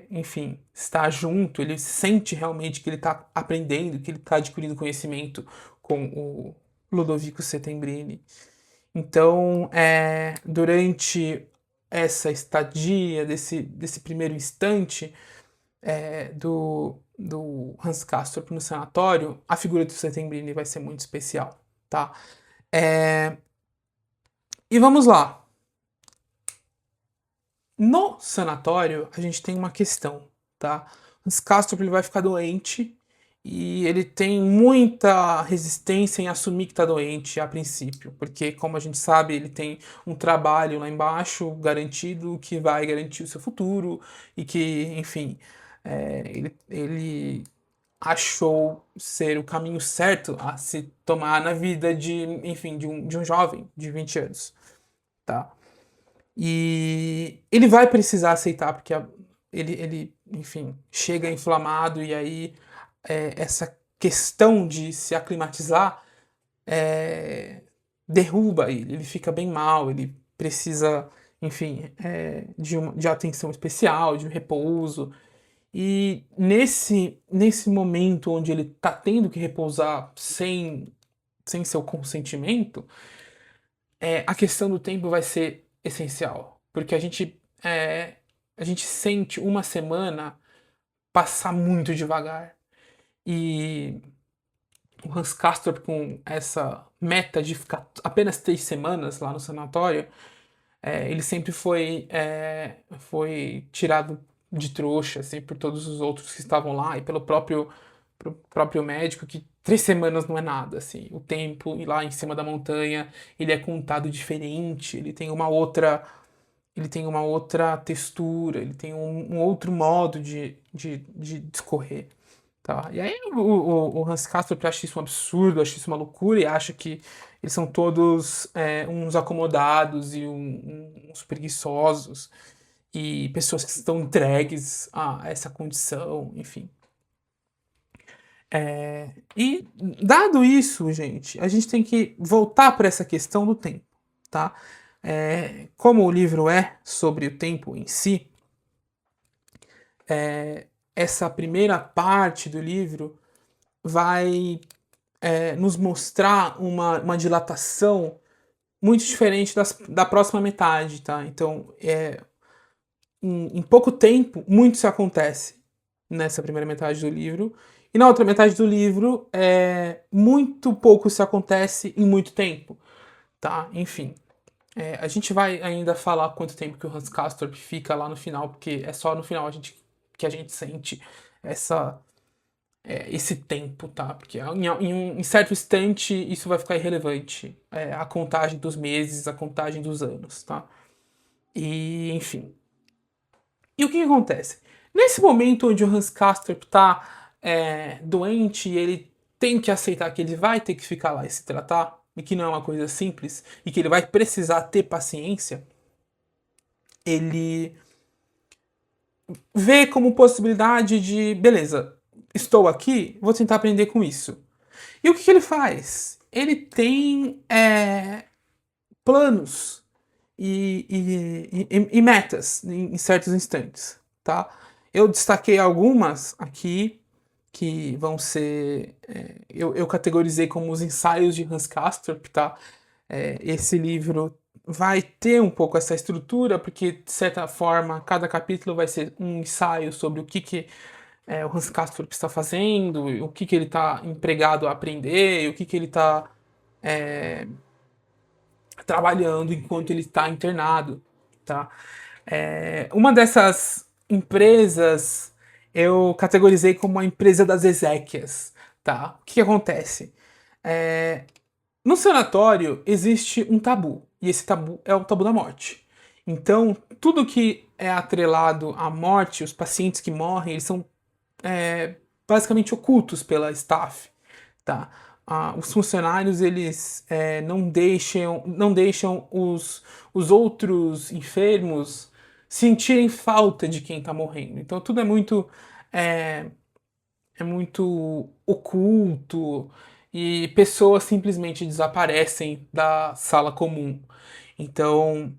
enfim, estar junto, ele sente realmente que ele está aprendendo, que ele está adquirindo conhecimento com o Ludovico Settembrini. Então, durante essa estadia, desse primeiro instante do Hans Castorp no sanatório, a figura do Settembrini vai ser muito especial, tá? E vamos lá. No sanatório, a gente tem uma questão, tá? Hans Castorp ele vai ficar doente e ele tem muita resistência em assumir que está doente a princípio, porque, como a gente sabe, ele tem um trabalho lá embaixo garantido que vai garantir o seu futuro e que, enfim, ele achou ser o caminho certo a se tomar na vida de, enfim, de um jovem de 20 anos, tá? E ele vai precisar aceitar, porque enfim, chega inflamado e aí essa questão de se aclimatizar é, derruba ele fica bem mal, ele precisa, enfim, de atenção especial, de um repouso. E nesse momento onde ele tá tendo que repousar sem seu consentimento, a questão do tempo vai ser essencial, porque a gente sente uma semana passar muito devagar. E o Hans Castorp, com essa meta de ficar apenas 3 semanas lá no sanatório, ele sempre foi tirado de trouxa assim, por todos os outros que estavam lá e pelo próprio médico, que 3 semanas não é nada. Assim. O tempo lá em cima da montanha ele é contado diferente, ele tem uma outra textura, ele tem um outro modo de discorrer. Tá? E aí o Hans Castorp acha isso um absurdo, acha isso uma loucura e acha que eles são todos uns acomodados e uns preguiçosos e pessoas que estão entregues a essa condição, enfim. E dado isso, gente, a gente tem que voltar para essa questão do tempo, tá? Como o livro é sobre o tempo em si, essa primeira parte do livro vai nos mostrar uma dilatação muito diferente da próxima metade, tá? Então, em pouco tempo, muito se acontece nessa primeira metade do livro, e na outra metade do livro, muito pouco se acontece em muito tempo, tá? Enfim, a gente vai ainda falar quanto tempo que o Hans Castorp fica lá no final, porque é só no final que a gente sente esse tempo, tá? Porque em certo instante isso vai ficar irrelevante. A contagem dos meses, a contagem dos anos, tá? E, enfim. E o que que acontece? Nesse momento onde o Hans Castorp tá doente e ele tem que aceitar que ele vai ter que ficar lá e se tratar, e que não é uma coisa simples, e que ele vai precisar ter paciência, ele vê como possibilidade de, beleza, estou aqui, vou tentar aprender com isso. E o que que ele faz? Ele tem planos e metas em certos instantes, tá? Eu destaquei algumas aqui que vão ser, eu categorizei como os ensaios de Hans Castorp, tá? Esse livro vai ter um pouco essa estrutura, porque de certa forma cada capítulo vai ser um ensaio sobre o que o Hans Castorp está fazendo, o que ele está empregado a aprender, o que ele está trabalhando enquanto ele está internado, tá? Uma dessas empresas eu categorizei como a empresa das Ezequias, tá? O que, que acontece? No sanatório existe um tabu, e esse tabu é o tabu da morte. Então, tudo que é atrelado à morte, os pacientes que morrem, eles são basicamente ocultos pela staff, tá? Os funcionários eles não deixam os outros enfermos sentirem falta de quem está morrendo. Então tudo é, é muito oculto e pessoas simplesmente desaparecem da sala comum. Então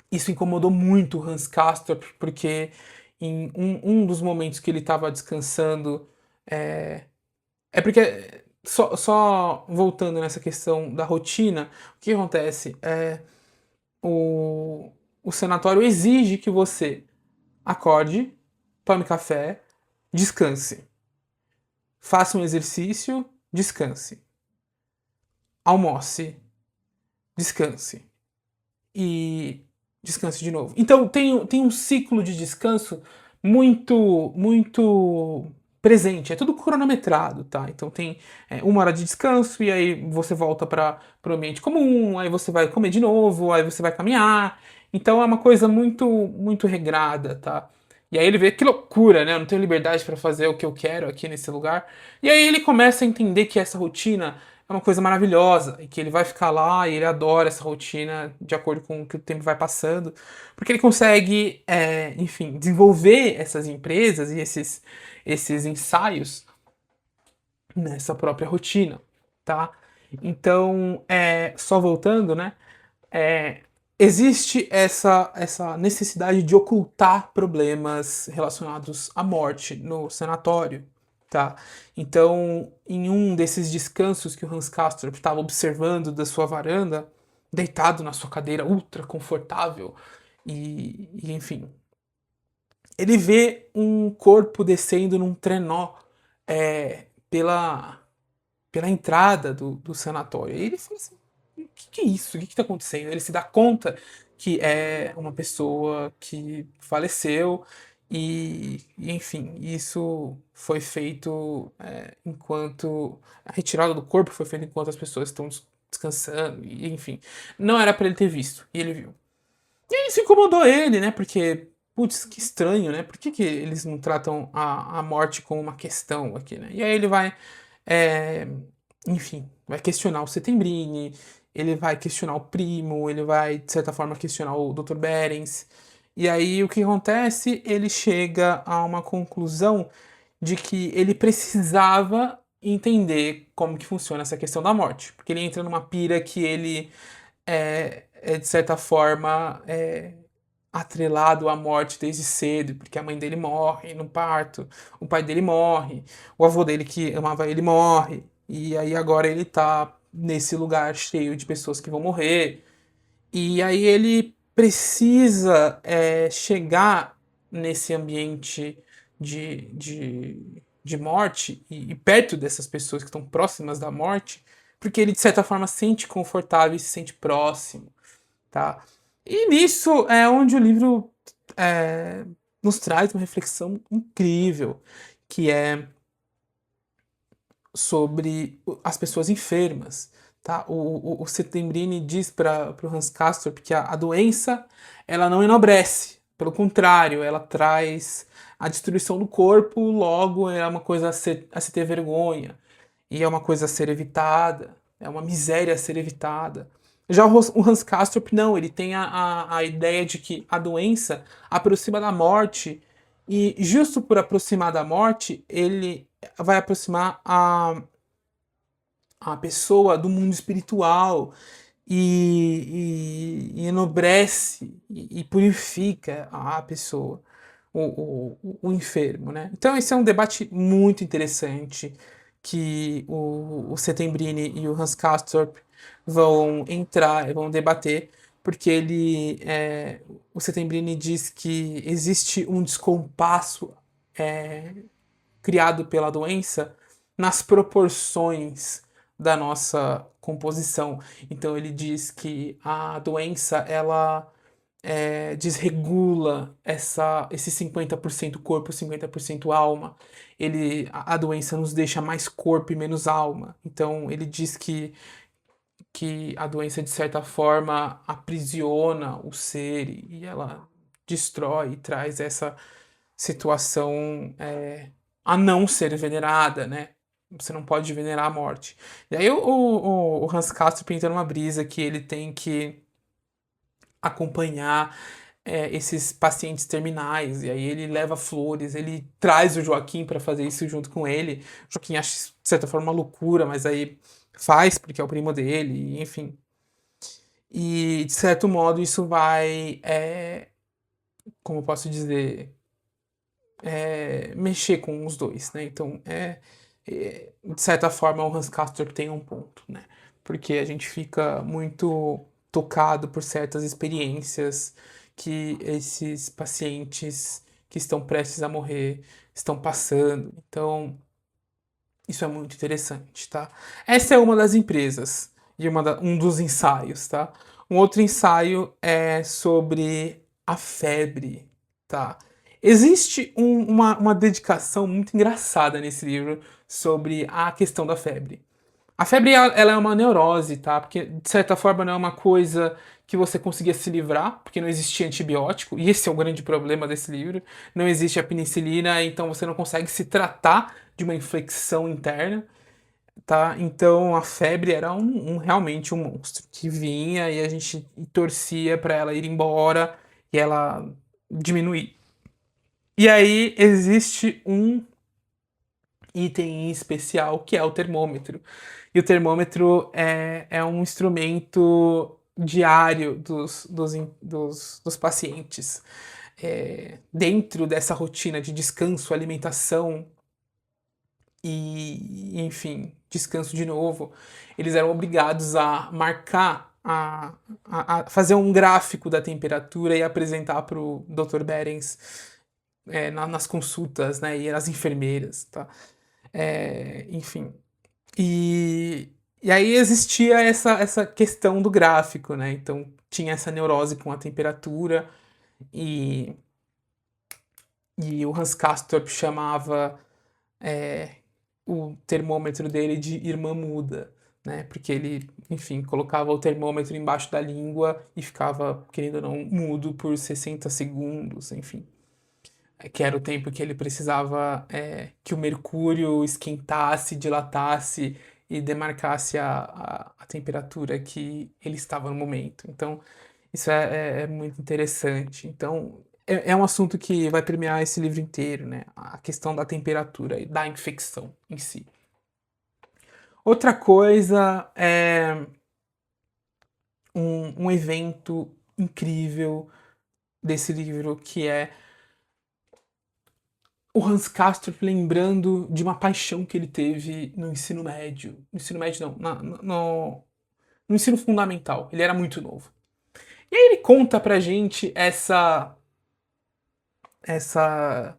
isso incomodou muito o Hans Castorp, porque em um dos momentos que ele estava descansando, porque, só voltando nessa questão da rotina, o que acontece? O, o sanatório exige que você acorde, tome café, descanse. Faça um exercício, descanse. Almoce, descanse. E descanse de novo. Então tem um ciclo de descanso muito presente. É tudo cronometrado, tá? Então tem 1 hora de descanso e aí você volta para o ambiente comum, aí você vai comer de novo, aí você vai caminhar. Então é uma coisa muito regrada, tá? E aí ele vê que loucura, né? Eu não tenho liberdade para fazer o que eu quero aqui nesse lugar. E aí ele começa a entender que essa rotina é uma coisa maravilhosa e que ele vai ficar lá e ele adora essa rotina de acordo com o que o tempo vai passando, porque ele consegue, enfim, desenvolver essas empresas e esses ensaios nessa própria rotina, tá? Então, só voltando, né? é, existe essa necessidade de ocultar problemas relacionados à morte no sanatório, tá? Então, em um desses descansos que o Hans Castorp estava observando da sua varanda, deitado na sua cadeira ultra confortável, enfim, ele vê um corpo descendo num trenó pela entrada do sanatório. E ele fala assim: o que é isso? O que está acontecendo? Ele se dá conta que é uma pessoa que faleceu enfim, isso foi feito enquanto a retirada do corpo foi feita enquanto as pessoas estão descansando, e, enfim, não era para ele ter visto, e ele viu. E aí isso incomodou ele, né? Porque, putz, que estranho, né? Por que, que eles não tratam a morte como uma questão aqui, né? E aí ele vai, é, enfim, vai questionar o Settembrini, ele vai questionar o Primo, ele vai, de certa forma, questionar o Dr. Behrens. E aí o que acontece? Ele chega a uma conclusão de que ele precisava entender como que funciona essa questão da morte. Porque ele entra numa pira que ele de certa forma, atrelado à morte desde cedo, porque a mãe dele morre no parto, o pai dele morre, o avô dele que amava ele morre, e aí agora ele tá nesse lugar cheio de pessoas que vão morrer, e aí ele precisa chegar nesse ambiente de morte e perto dessas pessoas que estão próximas da morte, porque ele de certa forma se sente confortável e se sente próximo, tá? E nisso é onde o livro é, nos traz uma reflexão incrível, que é sobre as pessoas enfermas, tá? O Settembrini diz para o Hans Castorp que a doença ela não enobrece, pelo contrário, ela traz a destruição do corpo, logo é uma coisa a se ter vergonha, e é uma coisa a ser evitada, é uma miséria a ser evitada. Já o Hans Castorp não, ele tem a ideia de que a doença aproxima da morte, e justo por aproximar da morte, ele vai aproximar a pessoa do mundo espiritual e enobrece e purifica a pessoa, o enfermo, né? Então esse é um debate muito interessante que o Settembrini e o Hans Castorp vão entrar, vão debater, porque o Settembrini diz que existe um descompasso criado pela doença nas proporções da nossa composição. Então ele diz que a doença ela desregula esse 50% corpo, 50% alma. A doença nos deixa mais corpo e menos alma. Então ele diz que a doença, de certa forma, aprisiona o ser e ela destrói e traz essa situação a não ser venerada, né? Você não pode venerar a morte. E aí o Hans Castro pinta numa brisa que ele tem que acompanhar esses pacientes terminais, e aí ele leva flores, ele traz o Joaquim para fazer isso junto com ele. O Joaquim acha, de certa forma, uma loucura, mas aí faz, porque é o primo dele, enfim. E, de certo modo, isso vai, como eu posso dizer, mexer com os dois, né? Então, de certa forma, o Hans Castorp tem um ponto, né? Porque a gente fica muito tocado por certas experiências que esses pacientes que estão prestes a morrer estão passando. Então, isso é muito interessante, tá? Essa é uma das empresas e um dos ensaios, tá? Um outro ensaio é sobre a febre, tá? Existe uma dedicação muito engraçada nesse livro sobre a questão da febre. A febre, ela é uma neurose, tá? Porque, de certa forma, não é uma coisa que você conseguia se livrar, porque não existia antibiótico, e esse é o grande problema desse livro. Não existe a penicilina, então você não consegue se tratar de uma infecção interna, tá? Então a febre era realmente um monstro que vinha e a gente torcia para ela ir embora e ela diminuir. E aí existe um item especial que é o termômetro. E o termômetro é um instrumento diário dos pacientes. Dentro dessa rotina de descanso, alimentação e, enfim, descanso de novo, eles eram obrigados a marcar, a fazer um gráfico da temperatura e apresentar para o Dr. Berens nas consultas, né, e as enfermeiras, tá? Enfim. E aí existia essa questão do gráfico, né? Então tinha essa neurose com a temperatura e, e o Hans Castorp chamava o termômetro dele de irmã muda, né? Porque ele, enfim, colocava o termômetro embaixo da língua e ficava, querendo ou não, mudo por 60 segundos, enfim. Que era o tempo que ele precisava que o mercúrio esquentasse, dilatasse e demarcasse a temperatura que ele estava no momento. Então, isso é muito interessante. Então, é um assunto que vai permear esse livro inteiro, né? A questão da temperatura e da infecção em si. Outra coisa é um evento incrível desse livro que é o Hans Castorp lembrando de uma paixão que ele teve no ensino médio. No ensino médio não, no ensino fundamental. Ele era muito novo. E aí ele conta pra gente essa essa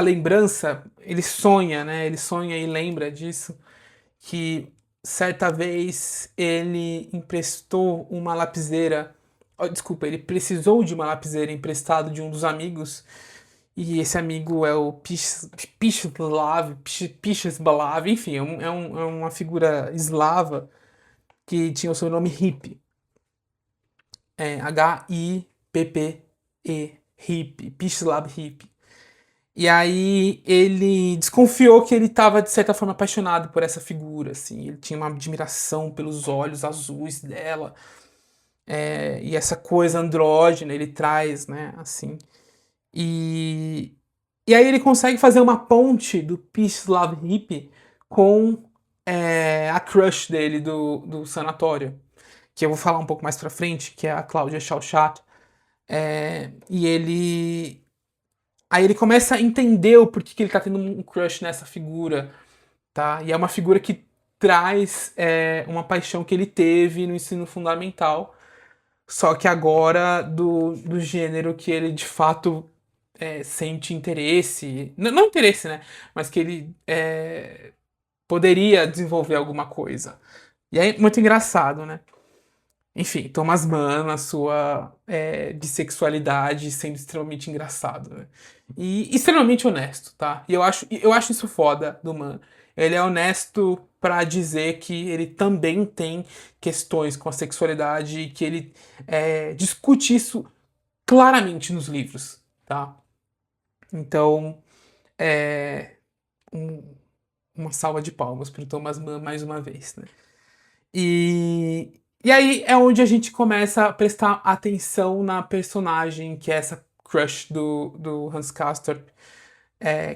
lembrança, ele sonha, né? Ele sonha e lembra disso, que certa vez ele emprestou uma lapiseira, desculpa, ele precisou de uma lapiseira emprestada de um dos amigos, e esse amigo é o Pishislav, enfim, é uma figura eslava que tinha o sobrenome Hippie. Hippe, Hippie, Pishlav Hippie. E aí ele desconfiou que ele estava, de certa forma, apaixonado por essa figura, assim. Ele tinha uma admiração pelos olhos azuis dela. E essa coisa andrógena ele traz, né, assim. E, e aí ele consegue fazer uma ponte do Pishlav Hippie com a crush dele do sanatório, que eu vou falar um pouco mais pra frente, que é a Cláudia Chauchat. E ele... Aí ele começa a entender o porquê que ele tá tendo um crush nessa figura, tá? E é uma figura que traz uma paixão que ele teve no ensino fundamental, só que agora do gênero que ele de fato sente interesse. Não interesse, né? Mas que ele poderia desenvolver alguma coisa. E é muito engraçado, né? Enfim, Thomas Mann, na sua bissexualidade, sendo extremamente engraçado, né? E extremamente honesto, tá? E eu acho isso foda do Mann. Ele é honesto pra dizer que ele também tem questões com a sexualidade e que ele discute isso claramente nos livros, tá? Então, um- uma salva de palmas pro Thomas Mann mais uma vez, né? E aí é onde a gente começa a prestar atenção na personagem, que é essa crush do Hans Castorp,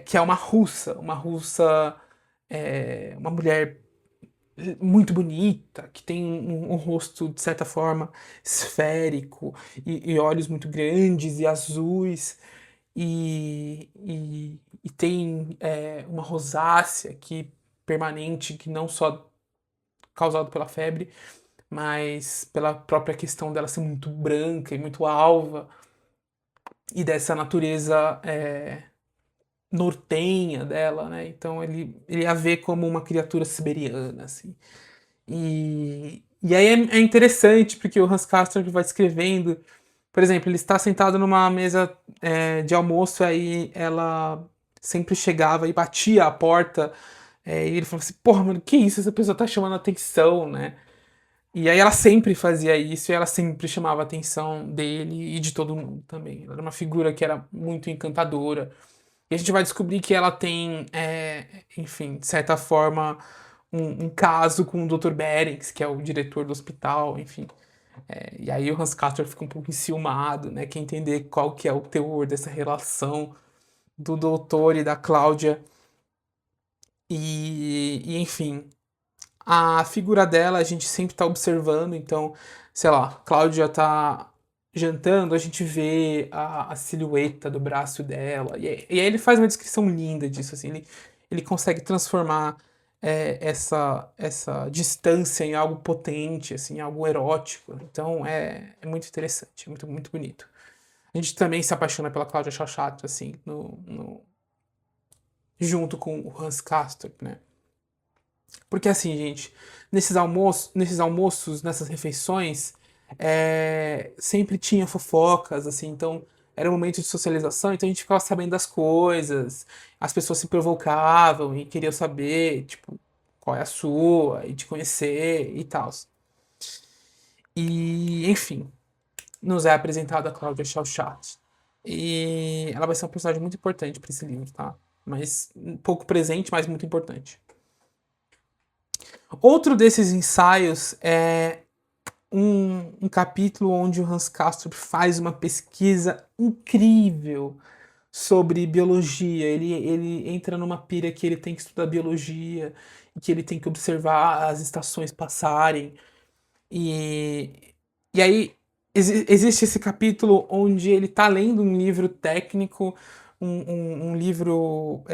que é uma russa, uma mulher muito bonita, que tem um rosto, de certa forma, esférico, e olhos muito grandes e azuis, e tem uma rosácea permanente, que não só causado pela febre, mas pela própria questão dela ser muito branca e muito alva, e dessa natureza nortenha dela, né? Então ele a vê como uma criatura siberiana, assim. E aí é interessante, porque o Hans Castorp vai escrevendo, por exemplo, ele está sentado numa mesa de almoço, aí ela sempre chegava e batia a porta, e ele falava assim, porra, mano, que isso? Essa pessoa tá chamando atenção, né? E aí ela sempre fazia isso e ela sempre chamava a atenção dele e de todo mundo também. Ela era uma figura que era muito encantadora. E a gente vai descobrir que ela tem, enfim, de certa forma, um caso com o Dr. Behrens, que é o diretor do hospital, enfim. E aí o Hans Castor fica um pouco enciumado, né? Quer entender qual que é o teor dessa relação do doutor e da Cláudia. E enfim, a figura dela a gente sempre tá observando, então, sei lá, Cláudia tá jantando, a gente vê a silhueta do braço dela, e aí ele faz uma descrição linda disso, assim, ele consegue transformar essa distância em algo potente, assim, algo erótico, então é muito interessante, é muito, muito bonito. A gente também se apaixona pela Cláudia Chauchat, assim, junto com o Hans Castorp, né? Porque assim, gente, nesses almoços, nessas refeições, sempre tinha fofocas, assim, então era um momento de socialização, então a gente ficava sabendo das coisas, as pessoas se provocavam e queriam saber, tipo, qual é a sua, e te conhecer e tal. E, enfim, nos é apresentada a Cláudia Chauchat. E ela vai ser uma personagem muito importante para esse livro, tá? Mas um pouco presente, mas muito importante. Outro desses ensaios é um capítulo onde o Hans Castorp faz uma pesquisa incrível sobre biologia. Ele entra numa pira que ele tem que estudar biologia, e que ele tem que observar as estações passarem. E, e aí existe esse capítulo onde ele está lendo um livro técnico, um livro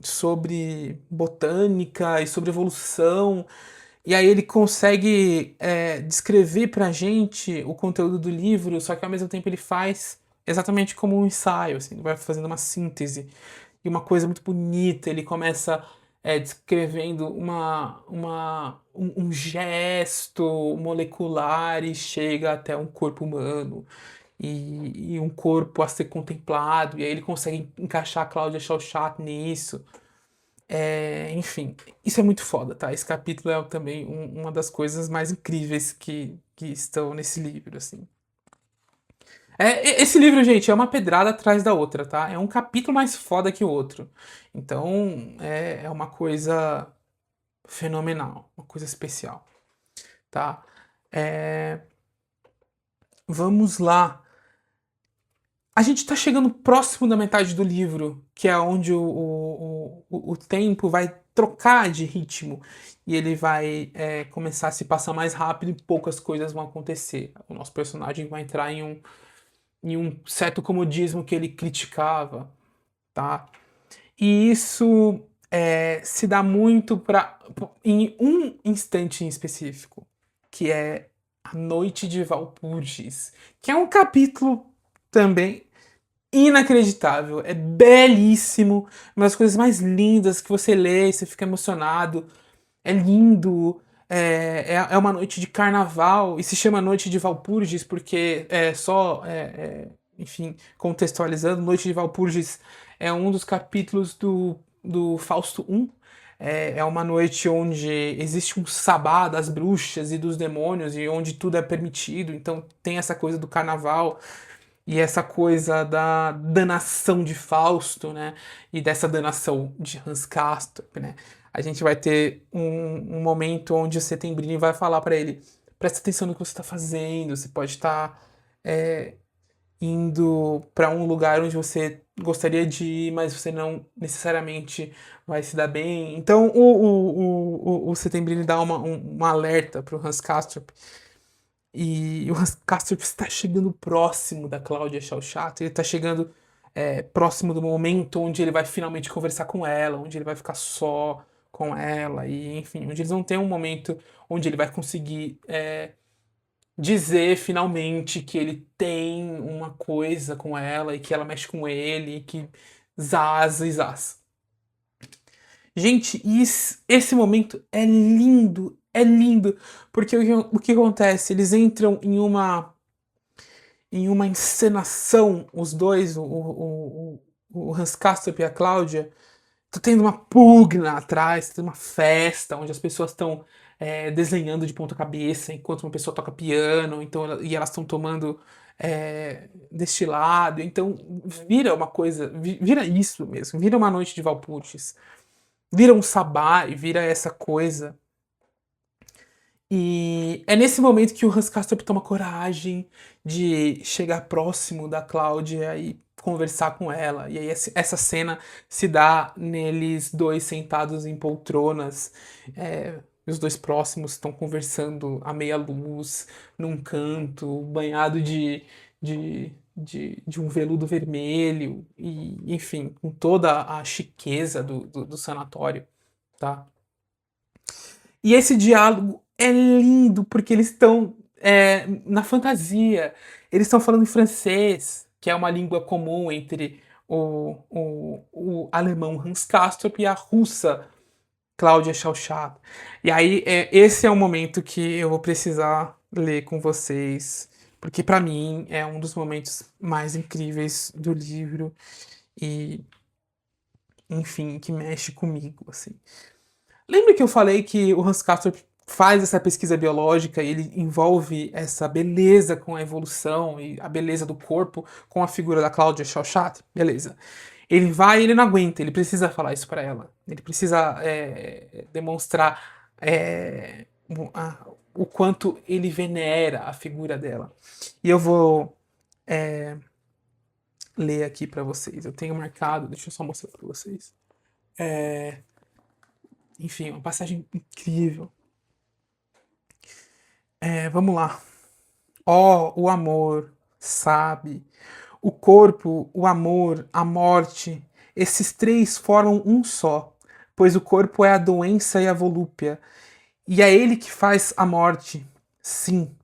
sobre botânica e sobre evolução. E aí ele consegue descrever pra gente o conteúdo do livro, só que ao mesmo tempo ele faz exatamente como um ensaio, assim, ele vai fazendo uma síntese e uma coisa muito bonita. Ele começa descrevendo um gesto molecular e chega até um corpo humano e um corpo a ser contemplado. E aí ele consegue encaixar a Cláudia Chauchat nisso. Enfim, isso é muito foda, tá? Esse capítulo é também uma das coisas mais incríveis que estão nesse livro, assim. Esse livro, gente, é uma pedrada atrás da outra, tá? É um capítulo mais foda que o outro. Então, é uma coisa fenomenal, uma coisa especial, tá? É, vamos lá. A gente tá chegando próximo da metade do livro, que é onde o tempo vai trocar de ritmo e ele vai começar a se passar mais rápido e poucas coisas vão acontecer. O nosso personagem vai entrar em um certo comodismo que ele criticava, tá? E isso se dá muito em um instante em específico, que é a Noite de Valpurgis, que é um capítulo também inacreditável, é belíssimo, uma das coisas mais lindas que você lê e você fica emocionado, é lindo, é uma noite de carnaval, e se chama Noite de Valpurgis porque enfim, contextualizando, Noite de Valpurgis é um dos capítulos do Fausto I. É uma noite onde existe um sabá das bruxas e dos demônios e onde tudo é permitido, então tem essa coisa do carnaval e essa coisa da danação de Fausto, né? E dessa danação de Hans Castorp, né? A gente vai ter um momento onde o Settembrini vai falar para ele: presta atenção no que você está fazendo, você pode estar indo para um lugar onde você gostaria de ir, mas você não necessariamente vai se dar bem. Então o Settembrini dá um alerta para o Hans Castorp e o Hans Castorp está chegando próximo da Cláudia Chauchat, ele está chegando próximo do momento onde ele vai finalmente conversar com ela, onde ele vai ficar só com ela, e enfim, onde eles vão ter um momento onde ele vai conseguir dizer finalmente que ele tem uma coisa com ela e que ela mexe com ele e que zaz e zaz. Gente, esse momento é lindo, porque o que acontece? Eles entram em uma encenação, os dois, o Hans Castorp e a Cláudia, tá tendo uma pugna atrás, tá tendo uma festa onde as pessoas estão desenhando de ponta cabeça enquanto uma pessoa toca piano, então, e elas estão tomando destilado, então vira uma coisa, vira isso mesmo, vira uma noite de Valpurgis, vira um sabá e vira essa coisa. E é nesse momento que o Hans Castorp toma coragem de chegar próximo da Cláudia e conversar com ela. E aí essa cena se dá neles dois sentados em poltronas. Os dois próximos estão conversando à meia luz, num canto, banhado de um veludo vermelho, e enfim, com toda a chiqueza do sanatório, tá? E esse diálogo é lindo porque eles estão na fantasia. Eles estão falando em francês, que é uma língua comum entre o alemão Hans Castorp e a russa Cláudia Chauchat. E aí, esse é o momento que eu vou precisar ler com vocês, porque para mim é um dos momentos mais incríveis do livro e, enfim, que mexe comigo, assim. Lembra que eu falei que o Hans Castorp faz essa pesquisa biológica e ele envolve essa beleza com a evolução e a beleza do corpo com a figura da Cláudia Chauchat? Beleza. Ele vai e ele não aguenta, ele precisa falar isso para ela. Ele precisa demonstrar o quanto ele venera a figura dela. E eu vou ler aqui para vocês. Eu tenho marcado, deixa eu só mostrar para vocês. Enfim, uma passagem incrível. Vamos lá. Ó, o amor, sabe? O corpo, o amor, a morte, esses três formam um só, pois o corpo é a doença e a volúpia, e é ele que faz a morte. Sim,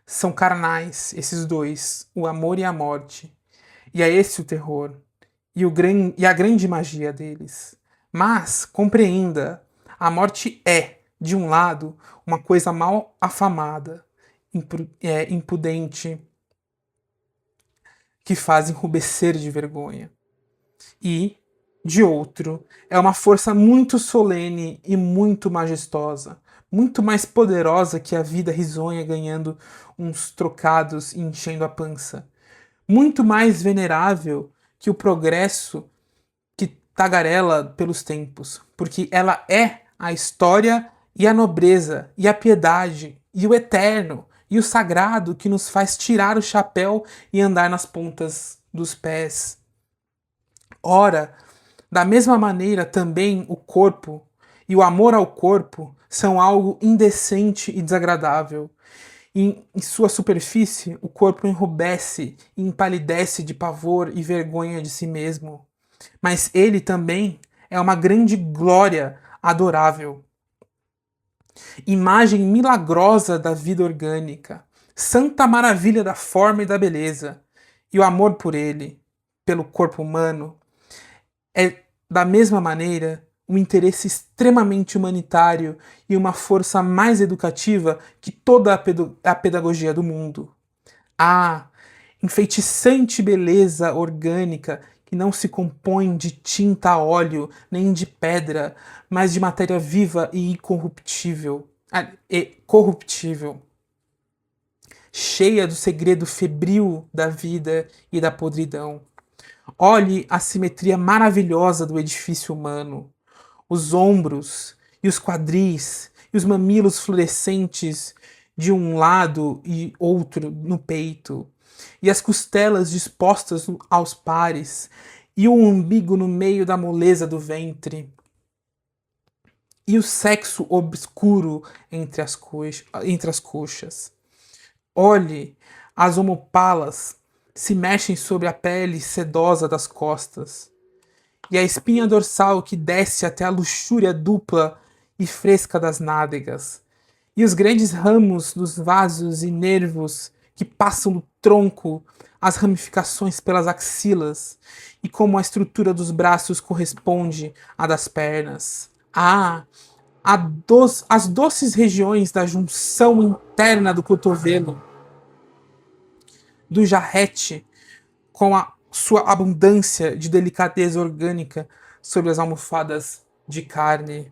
são carnais, esses dois, o amor e a morte. E é esse o terror, e a grande magia deles. Mas, compreenda, a morte é, de um lado, uma coisa mal afamada, impudente, que faz enrubescer de vergonha. E, de outro. É uma força muito solene e muito majestosa, muito mais poderosa que a vida risonha ganhando uns trocados e enchendo a pança. Muito mais venerável que o progresso que tagarela pelos tempos, porque ela é a história e a nobreza e a piedade e o eterno e o sagrado que nos faz tirar o chapéu e andar nas pontas dos pés. Ora, da mesma maneira também o corpo e o amor ao corpo são algo indecente e desagradável. Em sua superfície, o corpo enrubesce e empalidece de pavor e vergonha de si mesmo. Mas ele também é uma grande glória adorável, imagem milagrosa da vida orgânica, santa maravilha da forma e da beleza. E o amor por ele, pelo corpo humano, é, da mesma maneira, um interesse extremamente humanitário e uma força mais educativa que toda a pedagogia do mundo. Ah, enfeitiçante beleza orgânica que não se compõe de tinta a óleo nem de pedra, mas de matéria viva e incorruptível. E corruptível, cheia do segredo febril da vida e da podridão. Olhe a simetria maravilhosa do edifício humano, os ombros e os quadris e os mamilos fluorescentes de um lado e outro no peito, e as costelas dispostas aos pares, e o umbigo no meio da moleza do ventre, e o sexo obscuro entre as coxas. Olhe, as omopalas se mexem sobre a pele sedosa das costas, e a espinha dorsal que desce até a luxúria dupla e fresca das nádegas, e os grandes ramos dos vasos e nervos que passam do tronco, as ramificações pelas axilas, e como a estrutura dos braços corresponde à das pernas. Ah, as doces regiões da junção interna do cotovelo, do jarrete, com a sua abundância de delicadeza orgânica sobre as almofadas de carne.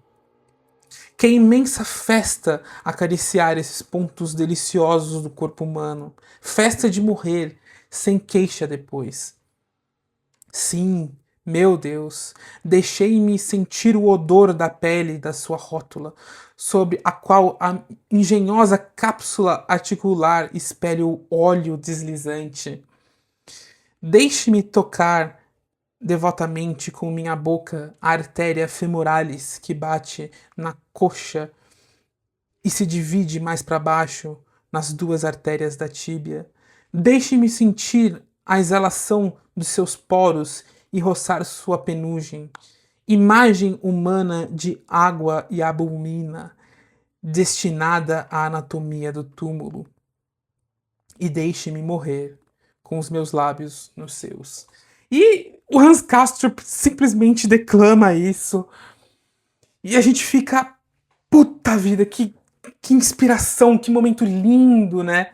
Que imensa festa acariciar esses pontos deliciosos do corpo humano. Festa de morrer, sem queixa depois. Sim, meu Deus, deixei-me sentir o odor da pele da sua rótula, sobre a qual a engenhosa cápsula articular espelha o óleo deslizante. Deixe-me tocar devotamente com minha boca a artéria femoralis que bate na coxa e se divide mais para baixo nas duas artérias da tíbia. Deixe-me sentir a exalação dos seus poros e roçar sua penugem. Imagem humana de água e albumina, destinada à anatomia do túmulo. E deixe-me morrer com os meus lábios nos seus. E o Hans Castrup simplesmente declama isso. E a gente fica, puta vida, que inspiração, que momento lindo, né?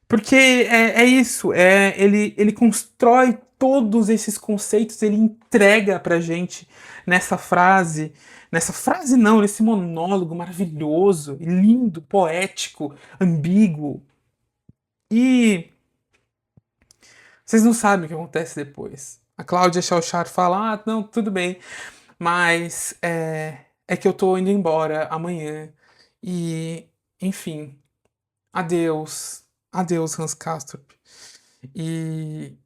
Porque é isso, ele constrói todos esses conceitos, ele entrega pra gente nessa frase não, nesse monólogo maravilhoso, lindo, poético, ambíguo. E vocês não sabem o que acontece depois. A Cláudia Chauchar fala, ah, não, tudo bem, mas é que eu tô indo embora amanhã. E, enfim, adeus. Adeus, Hans Castrup. E,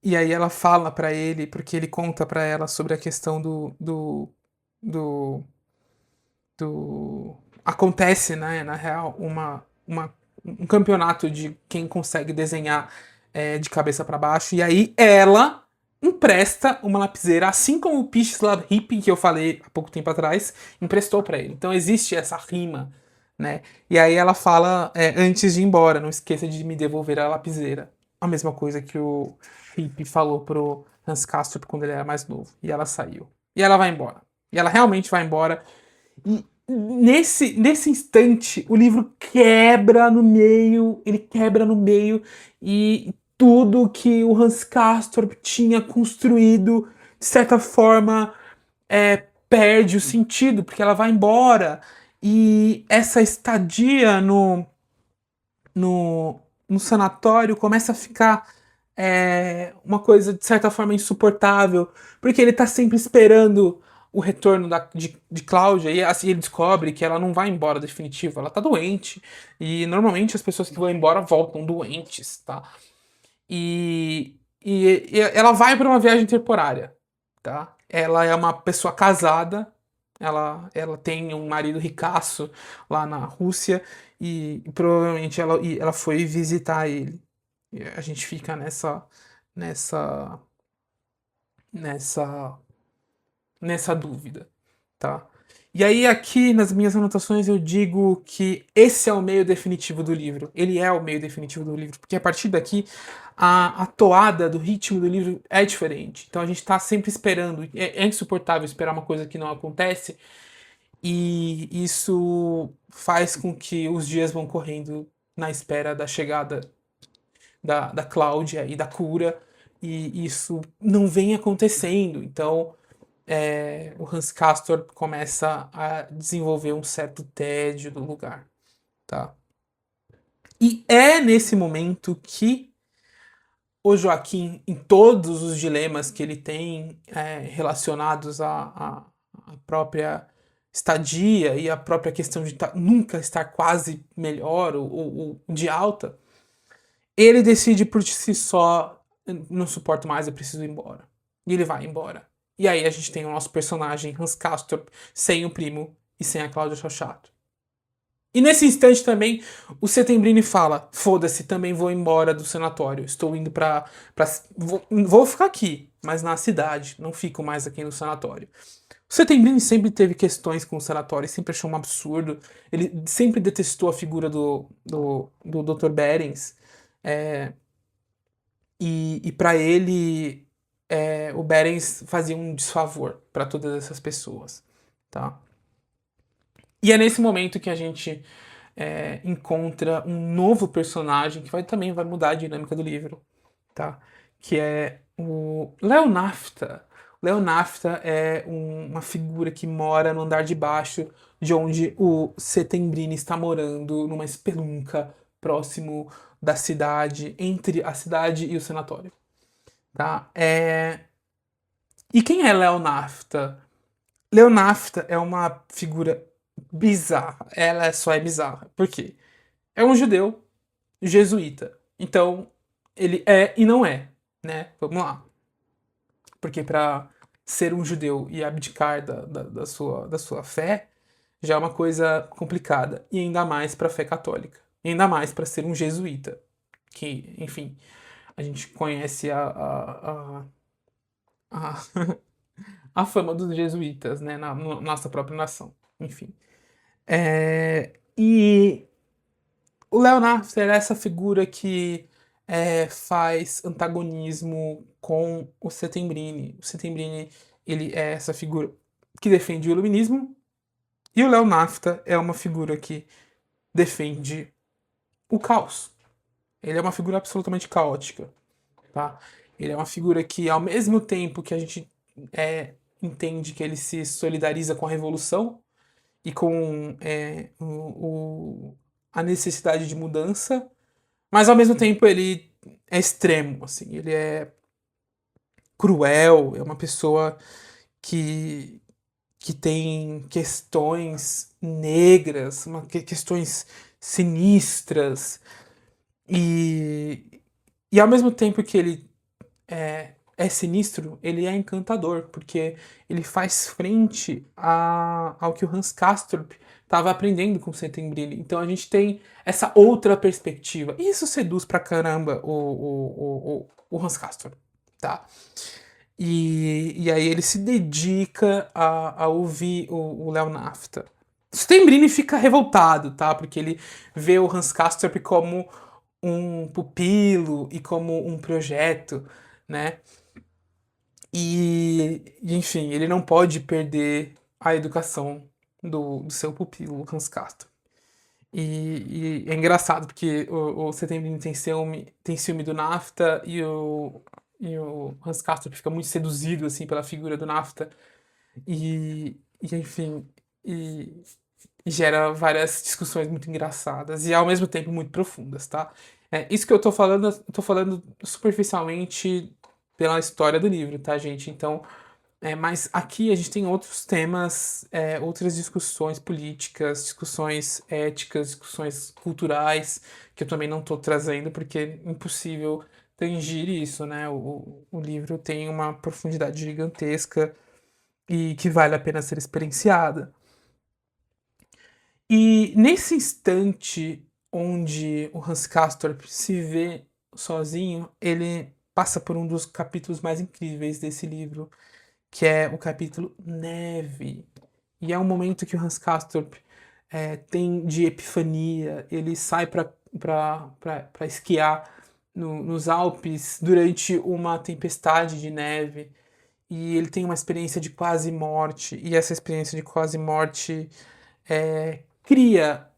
e aí ela fala pra ele, porque ele conta pra ela sobre a questão do, do... Acontece, né, na real, um campeonato de quem consegue desenhar de cabeça pra baixo. E aí ela empresta uma lapiseira, assim como o Pistislav Hippie, que eu falei há pouco tempo atrás, emprestou pra ele. Então existe essa rima, né? E aí ela fala, antes de ir embora, não esqueça de me devolver a lapiseira. A mesma coisa que o Hippie falou pro Hans Castrup quando ele era mais novo. E ela saiu. E ela vai embora. E ela realmente vai embora. E nesse instante, o livro quebra no meio, ele quebra no meio, e tudo que o Hans Castorp tinha construído de certa forma, perde o sentido, porque ela vai embora. E essa estadia no, no sanatório começa a ficar uma coisa, de certa forma, insuportável, porque ele tá sempre esperando o retorno de Cláudia, e assim ele descobre que ela não vai embora definitivo, ela tá doente, e normalmente as pessoas que vão embora voltam doentes, tá? E ela vai para uma viagem temporária, tá? Ela é uma pessoa casada, ela tem um marido ricaço lá na Rússia e provavelmente ela foi visitar ele. E a gente fica nessa, nessa, nessa dúvida, tá? E aí aqui nas minhas anotações eu digo que esse é o meio definitivo do livro. Ele é o meio definitivo do livro, porque a partir daqui a toada do ritmo do livro é diferente. Então a gente tá sempre esperando. É insuportável esperar uma coisa que não acontece. E isso faz com que os dias vão correndo na espera da chegada da Cláudia e da cura. E isso não vem acontecendo. Então o Hans Castor começa a desenvolver um certo tédio do lugar, tá? E é nesse momento que o Joaquim, em todos os dilemas que ele tem relacionados à própria estadia e à própria questão de nunca estar quase melhor ou de alta, ele decide por si só, não suporto mais, eu preciso ir embora. E ele vai embora. E aí a gente tem o nosso personagem, Hans Castorp, sem o primo e sem a Cláudia Chochato. E nesse instante também, o Settembrini fala: foda-se, também vou embora do sanatório. Estou indo pra vou ficar aqui, mas na cidade. Não fico mais aqui no sanatório. O Settembrini sempre teve questões com o sanatório, sempre achou um absurdo. Ele sempre detestou a figura do Dr. Berens. É, e para ele, o Berens fazia um desfavor para todas essas pessoas, tá? E é nesse momento que a gente encontra um novo personagem que também vai mudar a dinâmica do livro, tá? Que é o Leonafta. Leonafta é uma figura que mora no andar de baixo de onde o Settembrini está morando, numa espelunca próximo da cidade, entre a cidade e o sanatório, tá? E quem é Leonafta? Leonafta é uma figura bizarra. Ela só é bizarra. Por quê? É um judeu jesuíta. Então, ele é e não é, né? Vamos lá. Porque para ser um judeu e abdicar da sua fé já é uma coisa complicada. E ainda mais para a fé católica. E ainda mais para ser um jesuíta. Que, enfim, a gente conhece a, a fama dos jesuítas, né? Na nossa própria nação. Enfim. E o Leonardo é essa figura que faz antagonismo com o Settembrini. O Settembrini, ele é essa figura que defende o iluminismo e o Leonafta é uma figura que defende o caos. Ele é uma figura absolutamente caótica, tá? Ele é uma figura que, ao mesmo tempo que a gente entende que ele se solidariza com a revolução e com a necessidade de mudança, mas ao mesmo tempo ele é extremo, assim, ele é cruel, é uma pessoa que, que tem questões negras, questões sinistras, e, e ao mesmo tempo que ele é sinistro, ele é encantador, porque ele faz frente ao que o Hans Castorp estava aprendendo com o Settembrini. Então a gente tem essa outra perspectiva. E isso seduz pra caramba o Hans Castorp, tá? E aí ele se dedica a ouvir o Léo Nafta. O Settembrini fica revoltado, tá? Porque ele vê o Hans Castorp como um pupilo e como um projeto, né? Enfim, ele não pode perder a educação do seu pupilo, Hans Castro. E é engraçado, porque o Settembrini tem ciúme do Nafta e e o Hans Castorp fica muito seduzido assim pela figura do Nafta enfim, e, e gera várias discussões muito engraçadas e ao mesmo tempo muito profundas, tá? Isso que eu tô falando superficialmente pela história do livro, tá, gente? Então, mas aqui a gente tem outros temas, outras discussões políticas, discussões éticas, discussões culturais, que eu também não estou trazendo, porque é impossível tangir isso, né? O livro tem uma profundidade gigantesca e que vale a pena ser experienciada. E nesse instante onde o Hans Castorp se vê sozinho, ele passa por um dos capítulos mais incríveis desse livro, que é o capítulo Neve. E é um momento que o Hans Castorp tem de epifania. Ele sai para esquiar nos Alpes durante uma tempestade de neve. E ele tem uma experiência de quase morte. E essa experiência de quase morte cria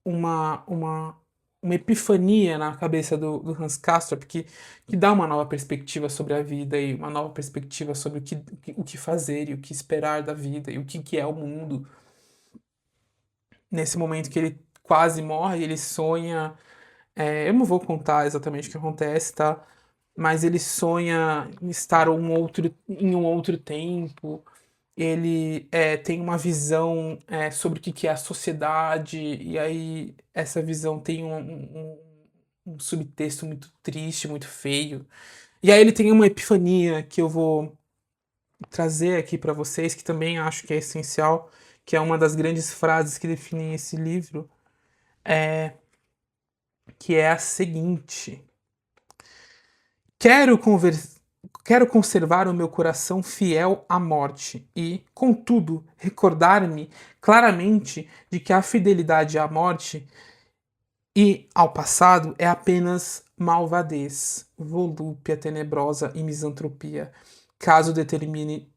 uma, uma, uma epifania na cabeça do Hans Castorp que dá uma nova perspectiva sobre a vida e uma nova perspectiva sobre o que fazer e o que esperar da vida e o que é o mundo. Nesse momento que ele quase morre, ele sonha. Eu não vou contar exatamente o que acontece, tá? Mas ele sonha em estar em um outro tempo. Ele tem uma visão sobre o que é a sociedade, e aí essa visão tem um subtexto muito triste, muito feio. E aí ele tem uma epifania que eu vou trazer aqui para vocês, que também acho que é essencial, que é uma das grandes frases que definem esse livro, que é a seguinte: Quero, quero conservar o meu coração fiel à morte e, contudo, recordar-me claramente de que a fidelidade à morte e ao passado é apenas malvadez, volúpia tenebrosa e misantropia, caso determine,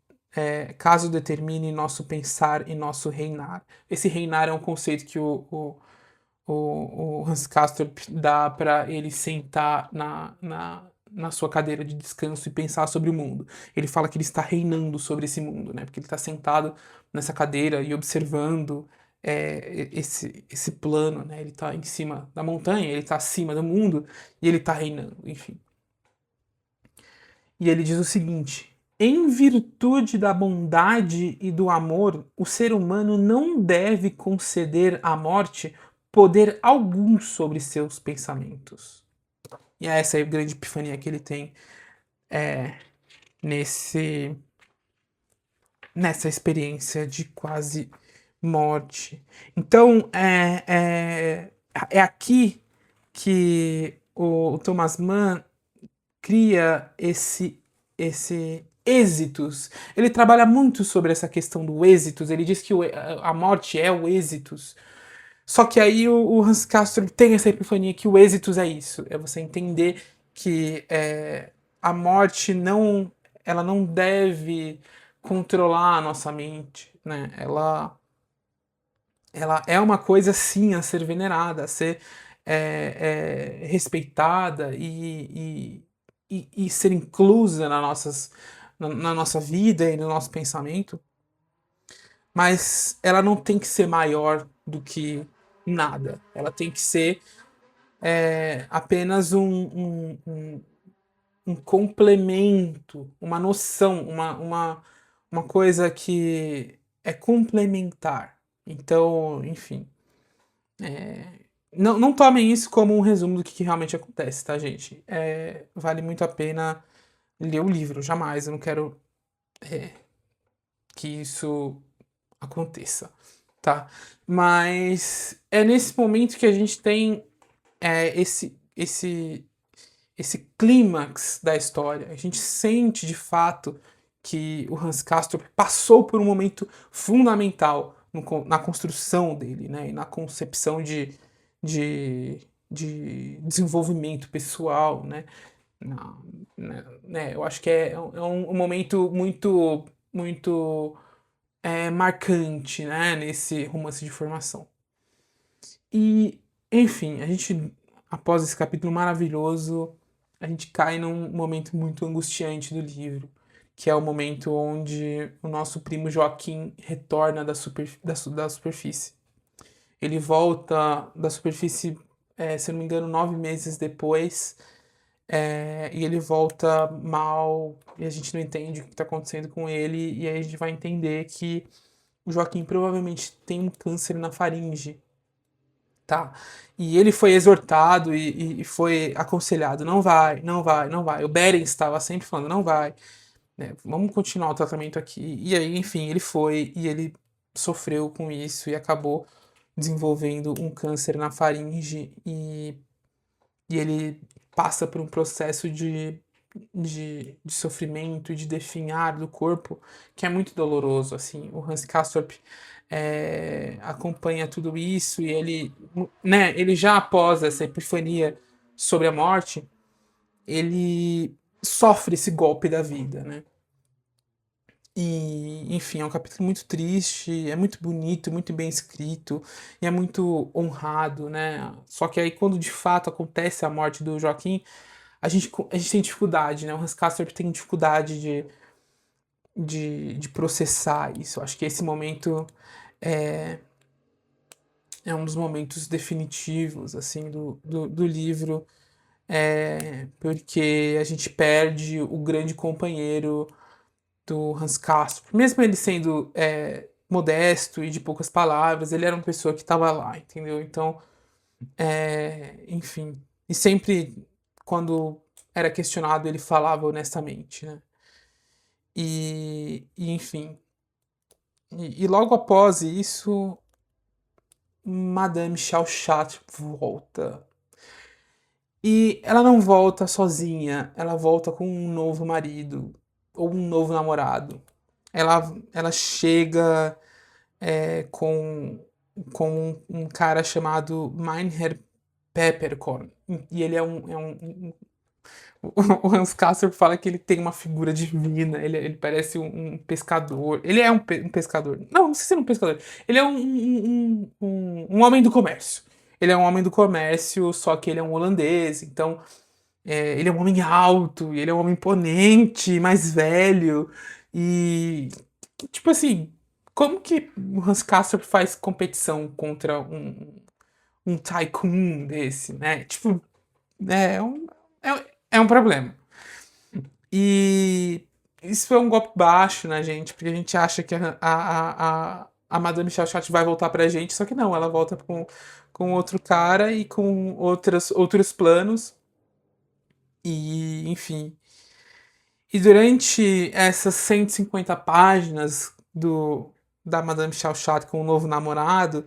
caso determine nosso pensar e nosso reinar. Esse reinar é um conceito que o Hans Castorp dá para ele sentar na sua cadeira de descanso e pensar sobre o mundo. Ele fala que ele está reinando sobre esse mundo, né? Porque ele está sentado nessa cadeira e observando esse plano, né? Ele está em cima da montanha, ele está acima do mundo e ele está reinando, enfim. E ele diz o seguinte: em virtude da bondade e do amor, o ser humano não deve conceder à morte poder algum sobre seus pensamentos. E é essa a grande epifania que ele tem nesse nessa experiência de quase morte. Então é aqui que o Thomas Mann cria esse êxitos. Ele trabalha muito sobre essa questão do êxitos. Ele diz que a morte é o êxitos. Só que aí o Hans Castro tem essa epifania que o êxitos é isso. É você entender que a morte ela não deve controlar a nossa mente, né? Ela é uma coisa sim a ser venerada, a ser respeitada e ser inclusa na nossa vida e no nosso pensamento, mas ela não tem que ser maior do que nada. Ela tem que ser apenas um complemento, uma noção, uma coisa que é complementar. Então, enfim. Não tomem isso como um resumo do que realmente acontece, tá, gente? Vale muito a pena ler o livro, jamais. Eu não quero que isso aconteça, tá? Mas é nesse momento que a gente tem esse clímax da história. A gente sente de fato que o Hans Castorp passou por um momento fundamental na construção dele, né? E na concepção de, de desenvolvimento pessoal, né? Na, né? Eu acho que é um momento muito marcante, né? Nesse romance de formação. E, enfim, a gente, após esse capítulo maravilhoso, a gente cai num momento muito angustiante do livro, que é o momento onde o nosso primo Joaquim retorna da superfície. Ele volta da superfície, se eu não me engano, 9 meses depois, e ele volta mal, e a gente não entende o que está acontecendo com ele, e aí a gente vai entender que o Joaquim provavelmente tem um câncer na faringe, tá? E ele foi exortado e foi aconselhado, não vai, não vai, não vai. O Beren estava sempre falando, não vai, né? Vamos continuar o tratamento aqui. E aí, enfim, ele foi e ele sofreu com isso e acabou desenvolvendo um câncer na faringe e ele passa por um processo de sofrimento e de definhar do corpo que é muito doloroso, assim. O Hans Castorp acompanha tudo isso e ele, né, ele já após essa epifania sobre a morte, ele sofre esse golpe da vida, né? E, enfim, é um capítulo muito triste, é muito bonito, muito bem escrito e é muito honrado, né? Só que aí quando de fato acontece a morte do Joaquim, a gente tem dificuldade, né? O Hans Castorp tem dificuldade de processar isso. Acho que esse momento é, é um dos momentos definitivos, assim, do livro, porque a gente perde o grande companheiro do Hans Castorp. Mesmo ele sendo modesto e de poucas palavras, ele era uma pessoa que estava lá, entendeu? Então, enfim. E sempre, quando era questionado, ele falava honestamente, né? Enfim. E logo após isso, Madame Chauchat volta. E ela não volta sozinha, ela volta com um novo marido ou um novo namorado. Ela chega com um cara chamado Meinherr Pepperkorn. E ele o Hans Castor fala que ele tem uma figura divina, ele parece um pescador. Ele é um pescador. Não, não sei se ele é um pescador. Ele é um homem do comércio. Ele é um homem do comércio, só que ele é um holandês, então ele é um homem alto, ele é um homem imponente, mais velho. E, tipo assim, como que o Hans Castor faz competição contra um tycoon desse, né? Tipo, é um problema. E isso foi um golpe baixo na gente, porque a gente acha que a Madame Chachot vai voltar pra gente, só que não, ela volta com outro cara e com outros planos. E, enfim. E durante essas 150 páginas da Madame Chauchat com o novo namorado,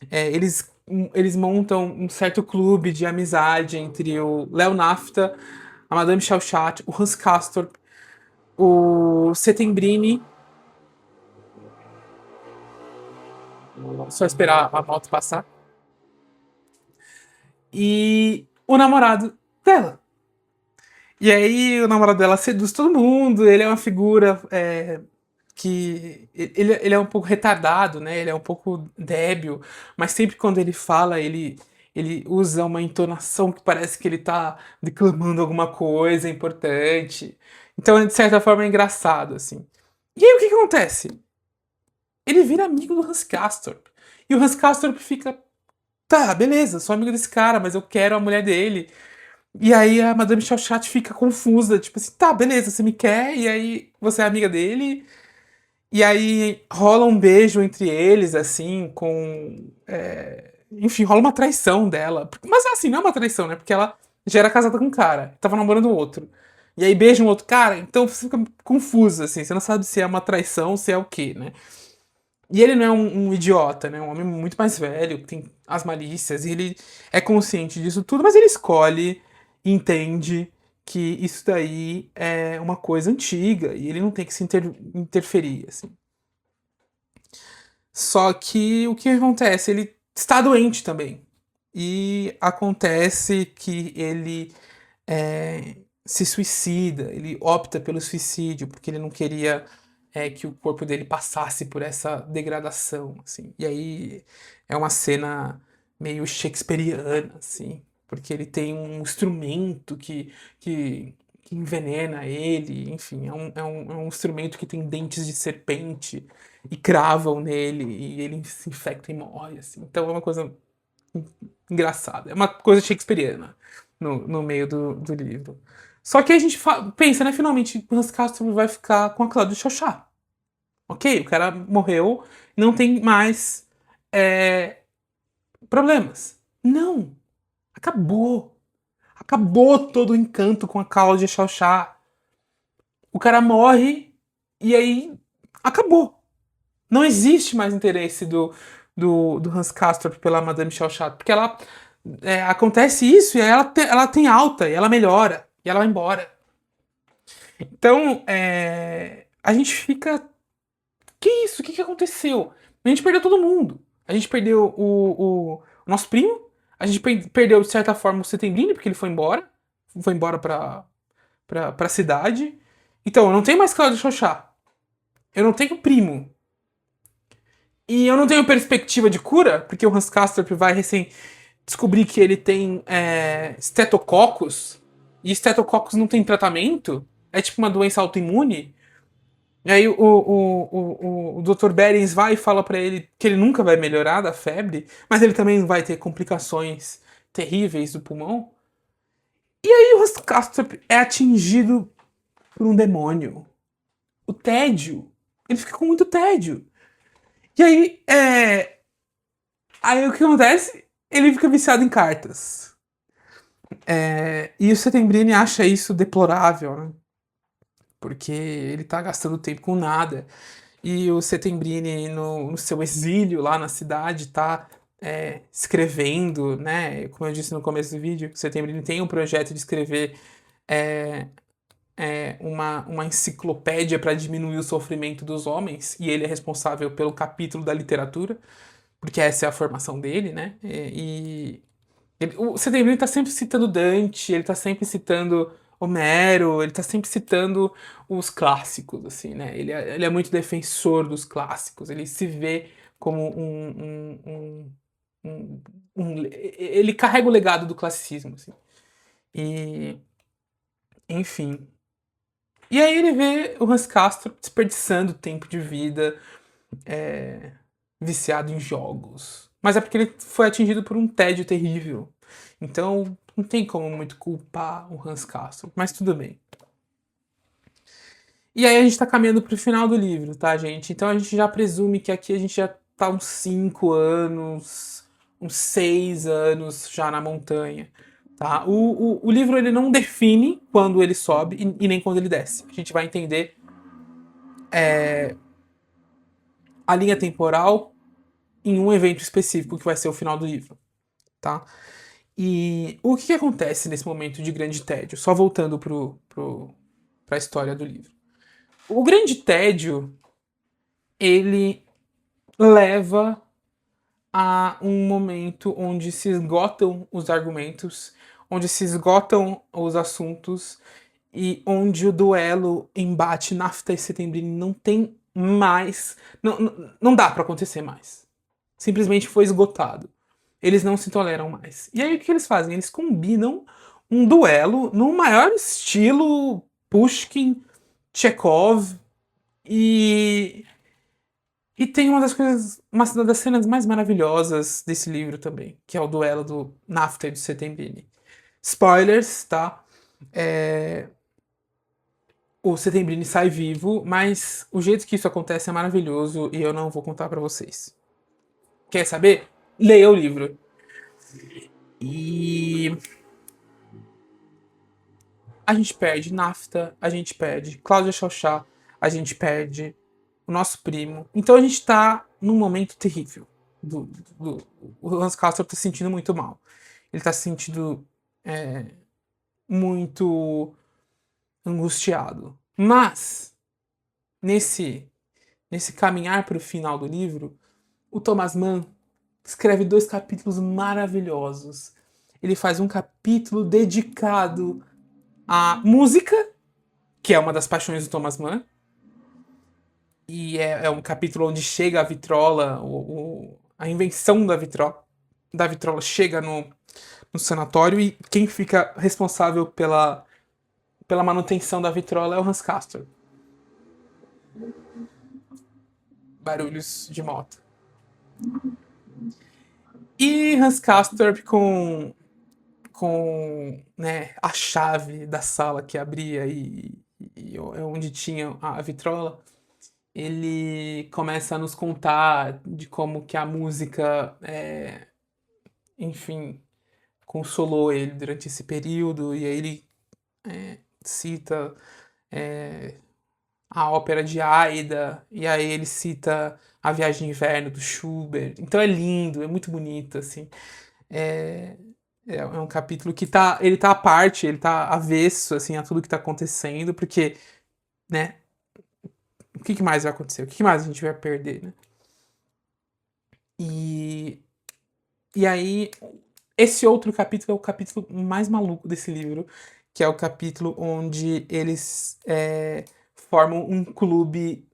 eles montam um certo clube de amizade entre o Léo Nafta, a Madame Chauchat, o Hans Castorp, o Setembrini. Só esperar a moto passar. E o namorado dela. E aí o namorado dela seduz todo mundo, ele é uma figura que ele é um pouco retardado, né? Ele é um pouco débil, mas sempre quando ele fala, ele usa uma entonação que parece que ele tá declamando alguma coisa importante. Então, de certa forma, é engraçado, assim. E aí o que que acontece? Ele vira amigo do Hans Castorp. E o Hans Castorp fica, tá, beleza, sou amigo desse cara, mas eu quero a mulher dele. E aí a Madame Chauchat fica confusa, tipo assim, tá, beleza, você me quer, e aí você é amiga dele. E aí rola um beijo entre eles, assim, com. Enfim, rola uma traição dela. Mas assim, não é uma traição, né? Porque ela já era casada com um cara, tava namorando o outro. E aí beija um outro cara, então você fica confuso, assim, você não sabe se é uma traição, se é o quê, né? E ele não é um idiota, né? Um homem muito mais velho, que tem as malícias, e ele é consciente disso tudo, mas ele escolhe, entende que isso daí é uma coisa antiga e ele não tem que se interferir, assim. Só que o que acontece? Ele está doente também. E acontece que ele se suicida, ele opta pelo suicídio, porque ele não queria que o corpo dele passasse por essa degradação, assim. E aí é uma cena meio shakespeariana, assim. porque ele tem um instrumento que envenena ele, enfim, é um instrumento que tem dentes de serpente e cravam nele e ele se infecta e morre, assim. Então é uma coisa engraçada, é uma coisa shakespeariana no meio do livro. Só que a gente pensa, né, finalmente o Hans Castorp vai ficar com a Cláudia Chauchat. Ok, o cara morreu, não tem mais problemas. Não, acabou. Acabou todo o encanto com a Cláudia Chauchat. O cara morre e aí acabou. Não existe mais interesse do Hans Castorp pela Madame Chauchat, porque ela acontece isso e aí ela tem alta e ela melhora e ela vai embora. Então a gente fica. Que isso? O que aconteceu? A gente perdeu todo mundo. A gente perdeu o nosso primo. A gente perdeu, de certa forma, o Setembrini, porque ele foi embora. Foi embora pra cidade. Então, eu não tenho mais Cláudio Chauchat. Eu não tenho primo. E eu não tenho perspectiva de cura, porque o Hans Castorp vai recém descobrir que ele tem estetococcus. E estetococcus não tem tratamento. É tipo uma doença autoimune. E aí o Dr. Berens vai e fala pra ele que ele nunca vai melhorar da febre, mas ele também vai ter complicações terríveis do pulmão. E aí o Hans Castorp é atingido por um demônio. O tédio. Ele fica com muito tédio. E aí, aí o que acontece? Ele fica viciado em cartas. E o Settembrini acha isso deplorável, né? Porque ele tá gastando tempo com nada. E o Settembrini, no seu exílio lá na cidade, tá escrevendo, né? Como eu disse no começo do vídeo, o Settembrini tem um projeto de escrever uma enciclopédia para diminuir o sofrimento dos homens, e ele é responsável pelo capítulo da literatura, porque essa é a formação dele, né? O Settembrini tá sempre citando Dante, ele tá sempre citando Homero, ele tá sempre citando os clássicos, assim, né? Ele é muito defensor dos clássicos, ele se vê como ele carrega o legado do classicismo, assim. E, enfim. E aí ele vê o Hans Castorp desperdiçando tempo de vida, viciado em jogos. Mas é porque ele foi atingido por um tédio terrível. Então, não tem como muito culpar o Hans Castorp, mas tudo bem. E aí a gente tá caminhando pro final do livro, tá, gente? Então a gente já presume que aqui a gente já tá uns 5 anos, uns 6 anos já na montanha, tá? O livro ele não define quando ele sobe e nem quando ele desce. A gente vai entender a linha temporal em um evento específico que vai ser o final do livro, tá? E o que acontece nesse momento de grande tédio? Só voltando pra história do livro. O grande tédio, ele leva a um momento onde se esgotam os argumentos, onde se esgotam os assuntos e onde o duelo, embate Nafta e Settembrini não tem mais, não dá pra acontecer mais. Simplesmente foi esgotado. Eles não se toleram mais. E aí o que eles fazem? Eles combinam um duelo no maior estilo Pushkin, Chekhov e tem uma das cenas mais maravilhosas desse livro também, que é o duelo do Nafta e do Settembrini. Spoilers, tá? O Settembrini sai vivo, mas o jeito que isso acontece é maravilhoso e eu não vou contar pra vocês. Quer saber? Leia o livro. E a gente perde Nafta, a gente perde Cláudia Chauchat, a gente perde o nosso primo. Então a gente tá num momento terrível. O Hans Castorp tá se sentindo muito mal. Ele tá se sentindo muito angustiado. Mas, nesse caminhar para o final do livro, o Thomas Mann escreve 2 capítulos maravilhosos. Ele faz um capítulo dedicado à música, que é uma das paixões do Thomas Mann. E é um capítulo onde chega a vitrola, a invenção da vitrola. da vitrola chega no sanatório e quem fica responsável pela manutenção da vitrola é o Hans Castor. Barulhos de moto. E Hans Castor com né, a chave da sala que abria e onde tinha a vitrola, ele começa a nos contar de como que a música, enfim, consolou ele durante esse período, e aí ele cita a ópera de Aida, e aí ele cita a Viagem de Inverno do Schubert. Então é lindo, é muito bonito, assim. É, é um capítulo que ele tá à parte, ele tá avesso, assim, a tudo que tá acontecendo, porque, né, o que mais vai acontecer? O que mais a gente vai perder, né? E, e aí, esse outro capítulo é o capítulo mais maluco desse livro, que é o capítulo onde eles formam um clube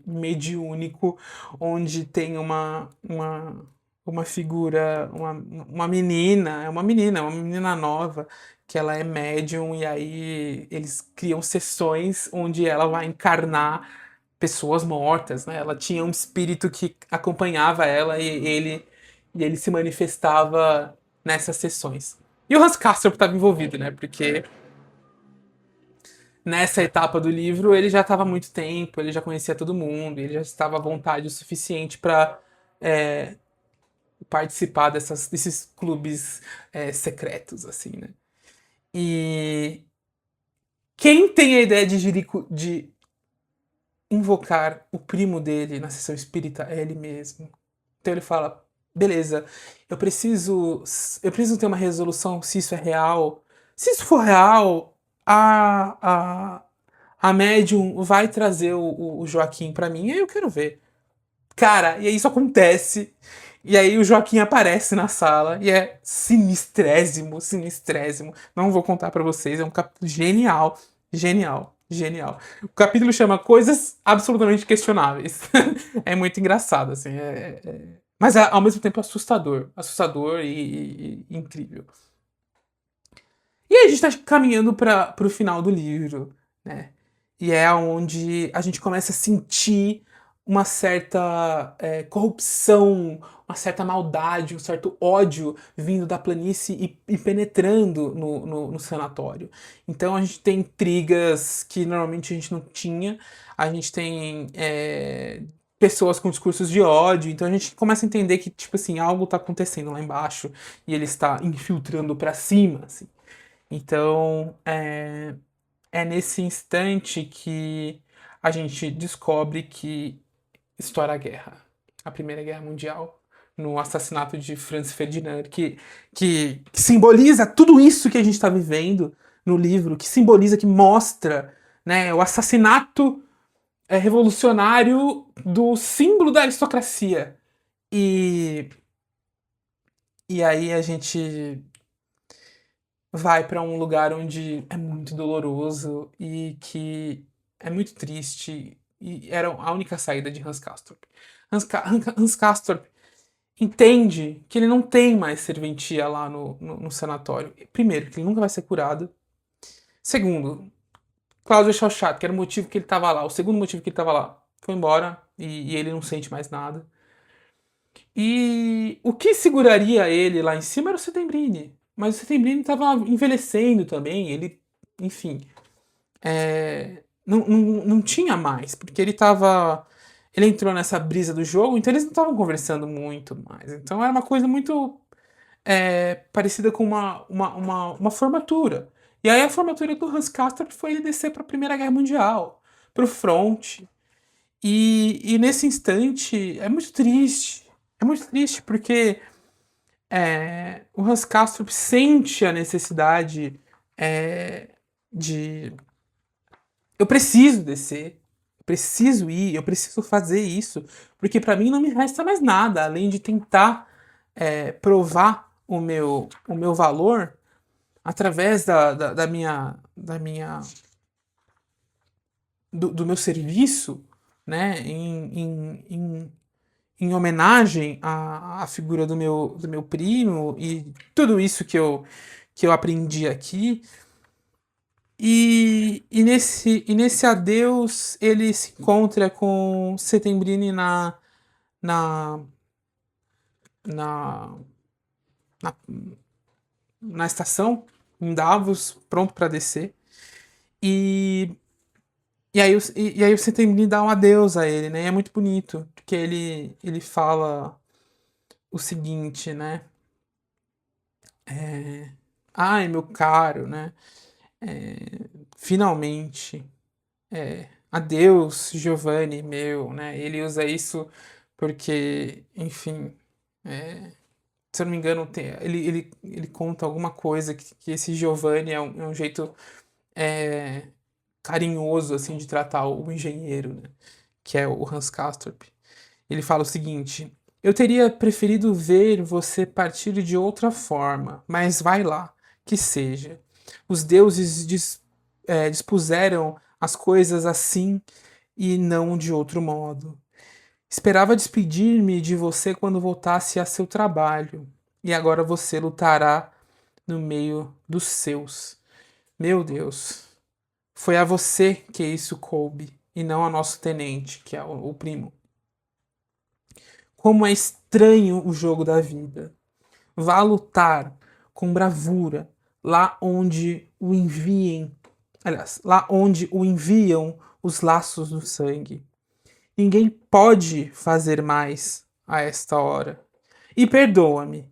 mediúnico, onde tem uma figura, uma menina nova, que ela é médium, e aí eles criam sessões onde ela vai encarnar pessoas mortas, né? Ela tinha um espírito que acompanhava ela e ele se manifestava nessas sessões. E o Hans Castorp estava envolvido, né? Porque nessa etapa do livro ele já estava há muito tempo, ele já conhecia todo mundo, ele já estava à vontade o suficiente para participar desses clubes secretos, assim, né? E quem tem a ideia de invocar o primo dele na sessão espírita é ele mesmo. Então ele fala, beleza, eu preciso ter uma resolução se isso é real. Se isso for real, a médium vai trazer o Joaquim pra mim, e aí eu quero ver. Cara, e aí isso acontece. E aí o Joaquim aparece na sala e é sinistrésimo, sinistrésimo. Não vou contar pra vocês, é um capítulo genial, genial, genial. O capítulo chama Coisas Absolutamente Questionáveis. É muito engraçado, assim. Mas ao mesmo tempo assustador. Assustador e incrível. E aí a gente tá caminhando pro final do livro, né? E é onde a gente começa a sentir uma certa corrupção, uma certa maldade, um certo ódio vindo da planície e penetrando no sanatório. Então a gente tem intrigas que normalmente a gente não tinha, a gente tem pessoas com discursos de ódio, então a gente começa a entender que, tipo assim, algo tá acontecendo lá embaixo e ele está infiltrando pra cima, assim. Então, é nesse instante que a gente descobre que estoura a guerra, a Primeira Guerra Mundial, no assassinato de Franz Ferdinand, que simboliza tudo isso que a gente está vivendo no livro, que simboliza, que mostra, né, o assassinato revolucionário do símbolo da aristocracia. E, e aí a gente vai para um lugar onde é muito doloroso e que é muito triste e era a única saída de Hans Castorp. Hans Castorp entende que ele não tem mais serventia lá no sanatório. Primeiro, que ele nunca vai ser curado. Segundo, Cláudio Chauchat, que era o motivo que ele estava lá. O segundo motivo que ele estava lá foi embora e ele não sente mais nada. E o que seguraria ele lá em cima era o Settembrini. Mas o Settembrini estava envelhecendo também. Ele, enfim, não tinha mais, porque ele tava. Ele entrou nessa brisa do jogo, então eles não estavam conversando muito mais. Então era uma coisa muito parecida com uma formatura. E aí a formatura do Hans Castorp foi ele descer para a Primeira Guerra Mundial, para o front. E nesse instante é muito triste. É muito triste porque o Hans Castorp sente a necessidade de eu preciso descer, eu preciso ir, eu preciso fazer isso, porque para mim não me resta mais nada além de tentar provar o meu valor através do meu serviço, né, em em homenagem à figura do meu primo e tudo isso que eu aprendi aqui. E nesse adeus ele se encontra com Settembrini na, na, na, na estação, em Davos, pronto para descer. E, e aí o Settembrini dá um adeus a ele, né? E é muito bonito, porque ele fala o seguinte, né? Ai, meu caro, né? Finalmente, adeus, Giovanni, meu, né? Ele usa isso porque, enfim, se eu não me engano, ele conta alguma coisa que esse Giovanni é um jeito carinhoso, assim, de tratar o engenheiro, né? Que é o Hans Castorp. Ele fala o seguinte: eu teria preferido ver você partir de outra forma, mas vai lá, que seja. Os deuses dispuseram as coisas assim e não de outro modo. Esperava despedir-me de você quando voltasse a seu trabalho, e agora você lutará no meio dos seus. Meu Deus, foi a você que isso coube, e não a nosso tenente, que é o primo. Como é estranho o jogo da vida. Vá lutar com bravura lá onde o enviem, aliás, lá onde o enviam os laços do sangue. Ninguém pode fazer mais a esta hora. E perdoa-me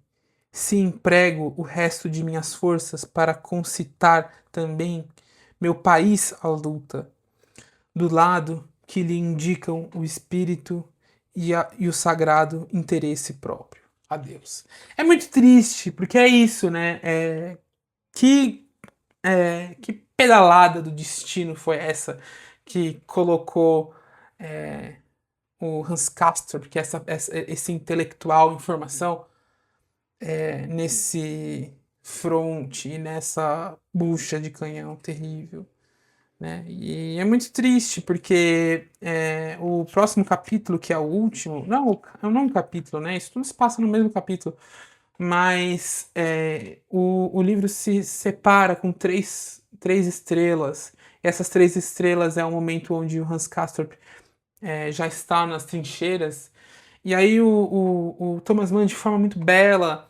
se emprego o resto de minhas forças para concitar também meu país à luta, do lado que lhe indicam o espírito e o sagrado interesse próprio. Adeus. É muito triste, porque é isso, né? Que, que pedalada do destino foi essa que colocou o Hans Castorp, que é esse intelectual em formação, nesse fronte e nessa bucha de canhão terrível. Né? E é muito triste, porque o próximo capítulo, que é o último, não é um capítulo, né? Isso tudo se passa no mesmo capítulo, mas o livro se separa com três estrelas. E essas três estrelas é o momento onde o Hans Castorp já está nas trincheiras. E aí o Thomas Mann, de forma muito bela,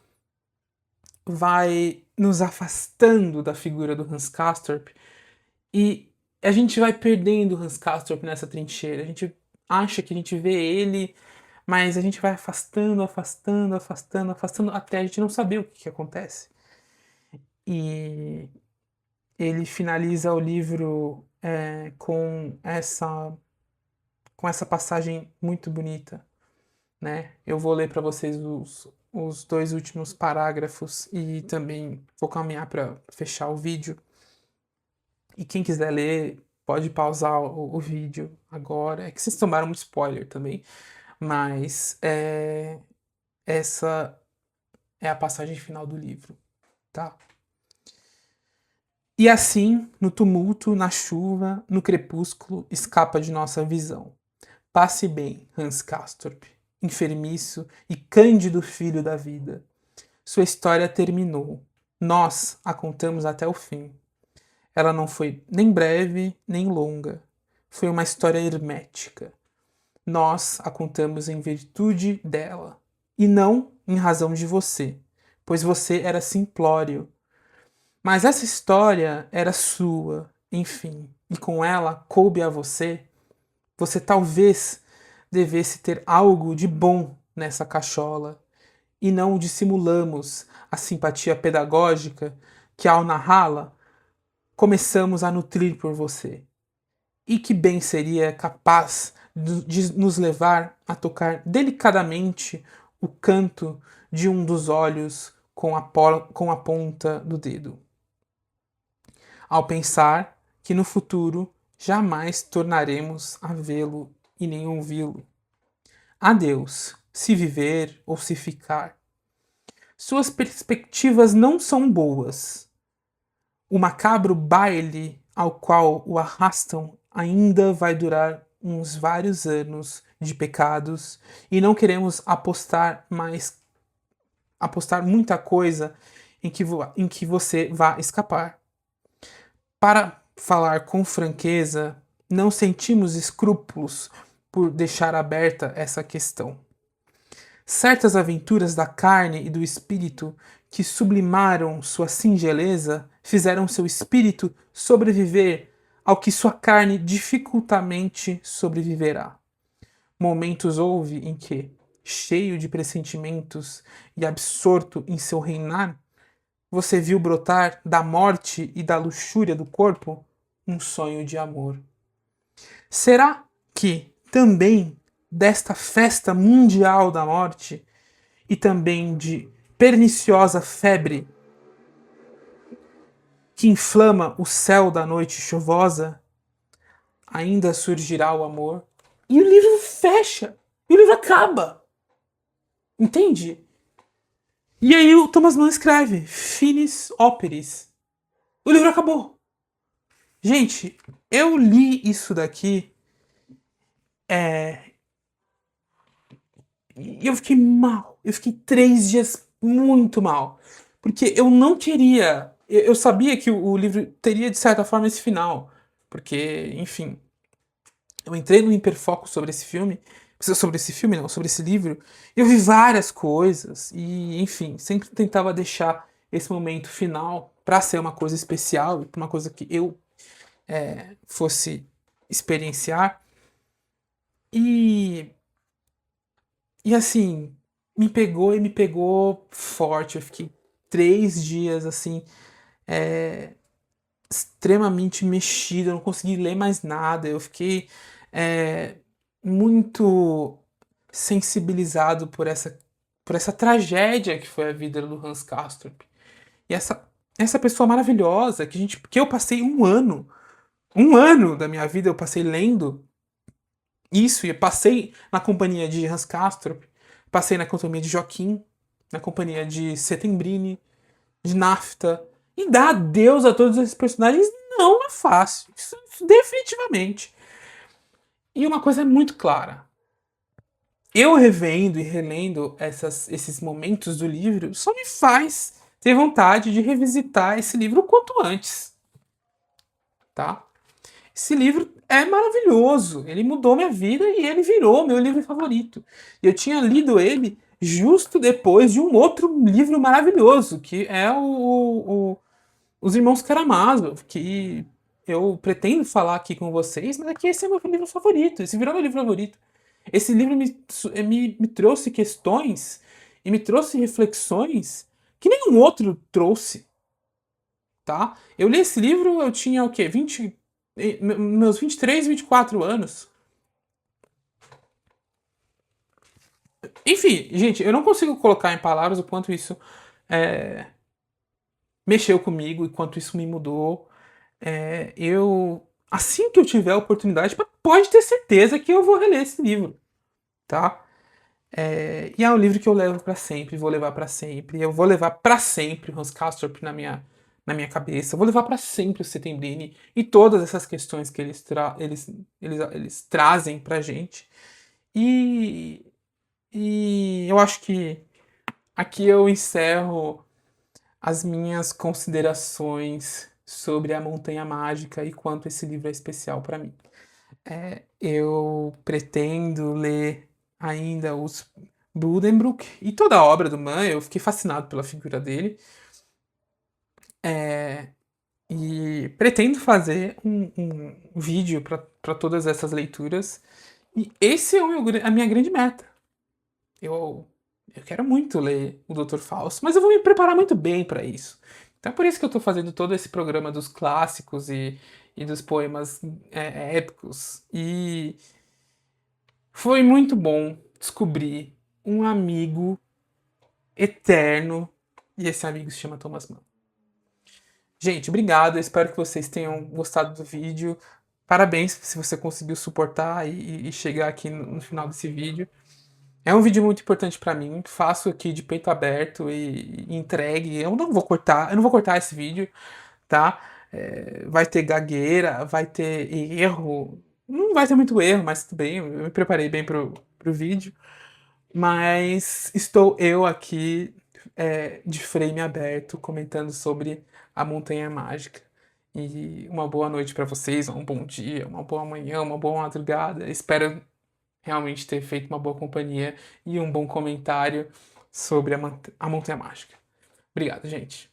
vai nos afastando da figura do Hans Castorp e a gente vai perdendo o Hans Castorp nessa trincheira. A gente acha que a gente vê ele, mas a gente vai afastando, afastando, afastando, afastando, até a gente não saber o que acontece. E ele finaliza o livro com essa passagem muito bonita, né? Eu vou ler para vocês os dois últimos parágrafos e também vou caminhar para fechar o vídeo. E quem quiser ler, pode pausar o vídeo agora. É que vocês tomaram um spoiler também, mas essa é a passagem final do livro, tá? E assim, no tumulto, na chuva, no crepúsculo, escapa de nossa visão. Passe bem, Hans Castorp, enfermiço e cândido filho da vida. Sua história terminou. Nós a contamos até o fim. Ela não foi nem breve, nem longa. Foi uma história hermética. Nós a contamos em virtude dela, e não em razão de você, pois você era simplório. Mas essa história era sua, enfim, e com ela coube a você. Você talvez devesse ter algo de bom nessa cachola, e não dissimulamos a simpatia pedagógica que, ao narrá-la, começamos a nutrir por você. E que bem seria capaz de nos levar a tocar delicadamente o canto de um dos olhos com a ponta do dedo. Ao pensar que no futuro jamais tornaremos a vê-lo e nem ouvi-lo. Adeus, se viver ou se ficar. Suas perspectivas não são boas. O macabro baile ao qual o arrastam ainda vai durar uns vários anos de pecados e não queremos apostar muita coisa em que você vá escapar. Para falar com franqueza, não sentimos escrúpulos por deixar aberta essa questão. Certas aventuras da carne e do espírito que sublimaram sua singeleza fizeram seu espírito sobreviver ao que sua carne dificultamente sobreviverá. Momentos houve em que, cheio de pressentimentos e absorto em seu reinar, você viu brotar da morte e da luxúria do corpo um sonho de amor. Será que também desta festa mundial da morte e também de perniciosa febre que inflama o céu da noite chuvosa, ainda surgirá o amor? E o livro fecha, e o livro acaba. Entende? E aí o Thomas Mann escreve Finis Operis. O livro acabou. Gente, eu li isso daqui e eu fiquei mal. Eu fiquei 3 dias muito mal. Porque eu não queria. Eu sabia que o livro teria, de certa forma, esse final. Porque, enfim. Eu entrei no hiperfoco sobre esse filme. Sobre esse filme, não, sobre esse livro. E eu vi várias coisas. E, enfim, sempre tentava deixar esse momento final pra ser uma coisa especial, uma coisa que eu fosse experienciar. E assim, me pegou forte. Eu fiquei 3 dias, assim, extremamente mexido. Eu não consegui ler mais nada. Eu fiquei muito sensibilizado por essa tragédia que foi a vida do Hans Castorp. E essa pessoa maravilhosa que eu passei um ano da minha vida eu passei lendo isso, e eu passei na companhia de Hans Castorp, passei na companhia de Joaquim, na companhia de Settembrini, de Nafta, e dar adeus a todos esses personagens não é fácil, isso definitivamente. E uma coisa é muito clara, eu revendo e relendo esses momentos do livro só me faz ter vontade de revisitar esse livro o quanto antes, tá? Esse livro é maravilhoso, ele mudou minha vida e ele virou meu livro favorito. Eu tinha lido ele justo depois de um outro livro maravilhoso, que é Os Irmãos Karamazov, que eu pretendo falar aqui com vocês, mas aqui esse é meu livro favorito, esse virou meu livro favorito. Esse livro me trouxe questões e me trouxe reflexões que nenhum outro trouxe, tá? Eu li esse livro, eu tinha o quê? Meus 23, 24 anos. Enfim, gente, eu não consigo colocar em palavras o quanto isso mexeu comigo e quanto isso me mudou. Assim que eu tiver a oportunidade, pode ter certeza que eu vou reler esse livro, tá? E é um livro que eu levo pra sempre, vou levar pra sempre. Eu vou levar pra sempre o Hans Castorp na minha cabeça. Eu vou levar pra sempre o Settembrini e todas essas questões que eles trazem pra gente. E, e eu acho que aqui eu encerro as minhas considerações sobre a Montanha Mágica e quanto esse livro é especial para mim. Eu pretendo ler ainda os Buddenbrook e toda a obra do Mann. Eu fiquei fascinado pela figura dele. E pretendo fazer um vídeo para todas essas leituras. E esse é a minha grande meta. Eu quero muito ler o Dr. Fausto, mas eu vou me preparar muito bem para isso. Então é por isso que eu estou fazendo todo esse programa dos clássicos e dos poemas épicos. E foi muito bom descobrir um amigo eterno, e esse amigo se chama Thomas Mann. Gente, obrigado, eu espero que vocês tenham gostado do vídeo. Parabéns se você conseguiu suportar e chegar aqui no final desse vídeo. É um vídeo muito importante pra mim, faço aqui de peito aberto e entregue. Eu não vou cortar esse vídeo, tá? Vai ter gagueira, vai ter erro, Não vai ter muito erro, mas tudo bem, eu me preparei bem pro vídeo. Mas estou eu aqui, de frame aberto, comentando sobre a Montanha Mágica. E uma boa noite para vocês, um bom dia, uma boa manhã, uma boa madrugada. Espero realmente ter feito uma boa companhia e um bom comentário sobre a Montanha Mágica. Obrigado, gente.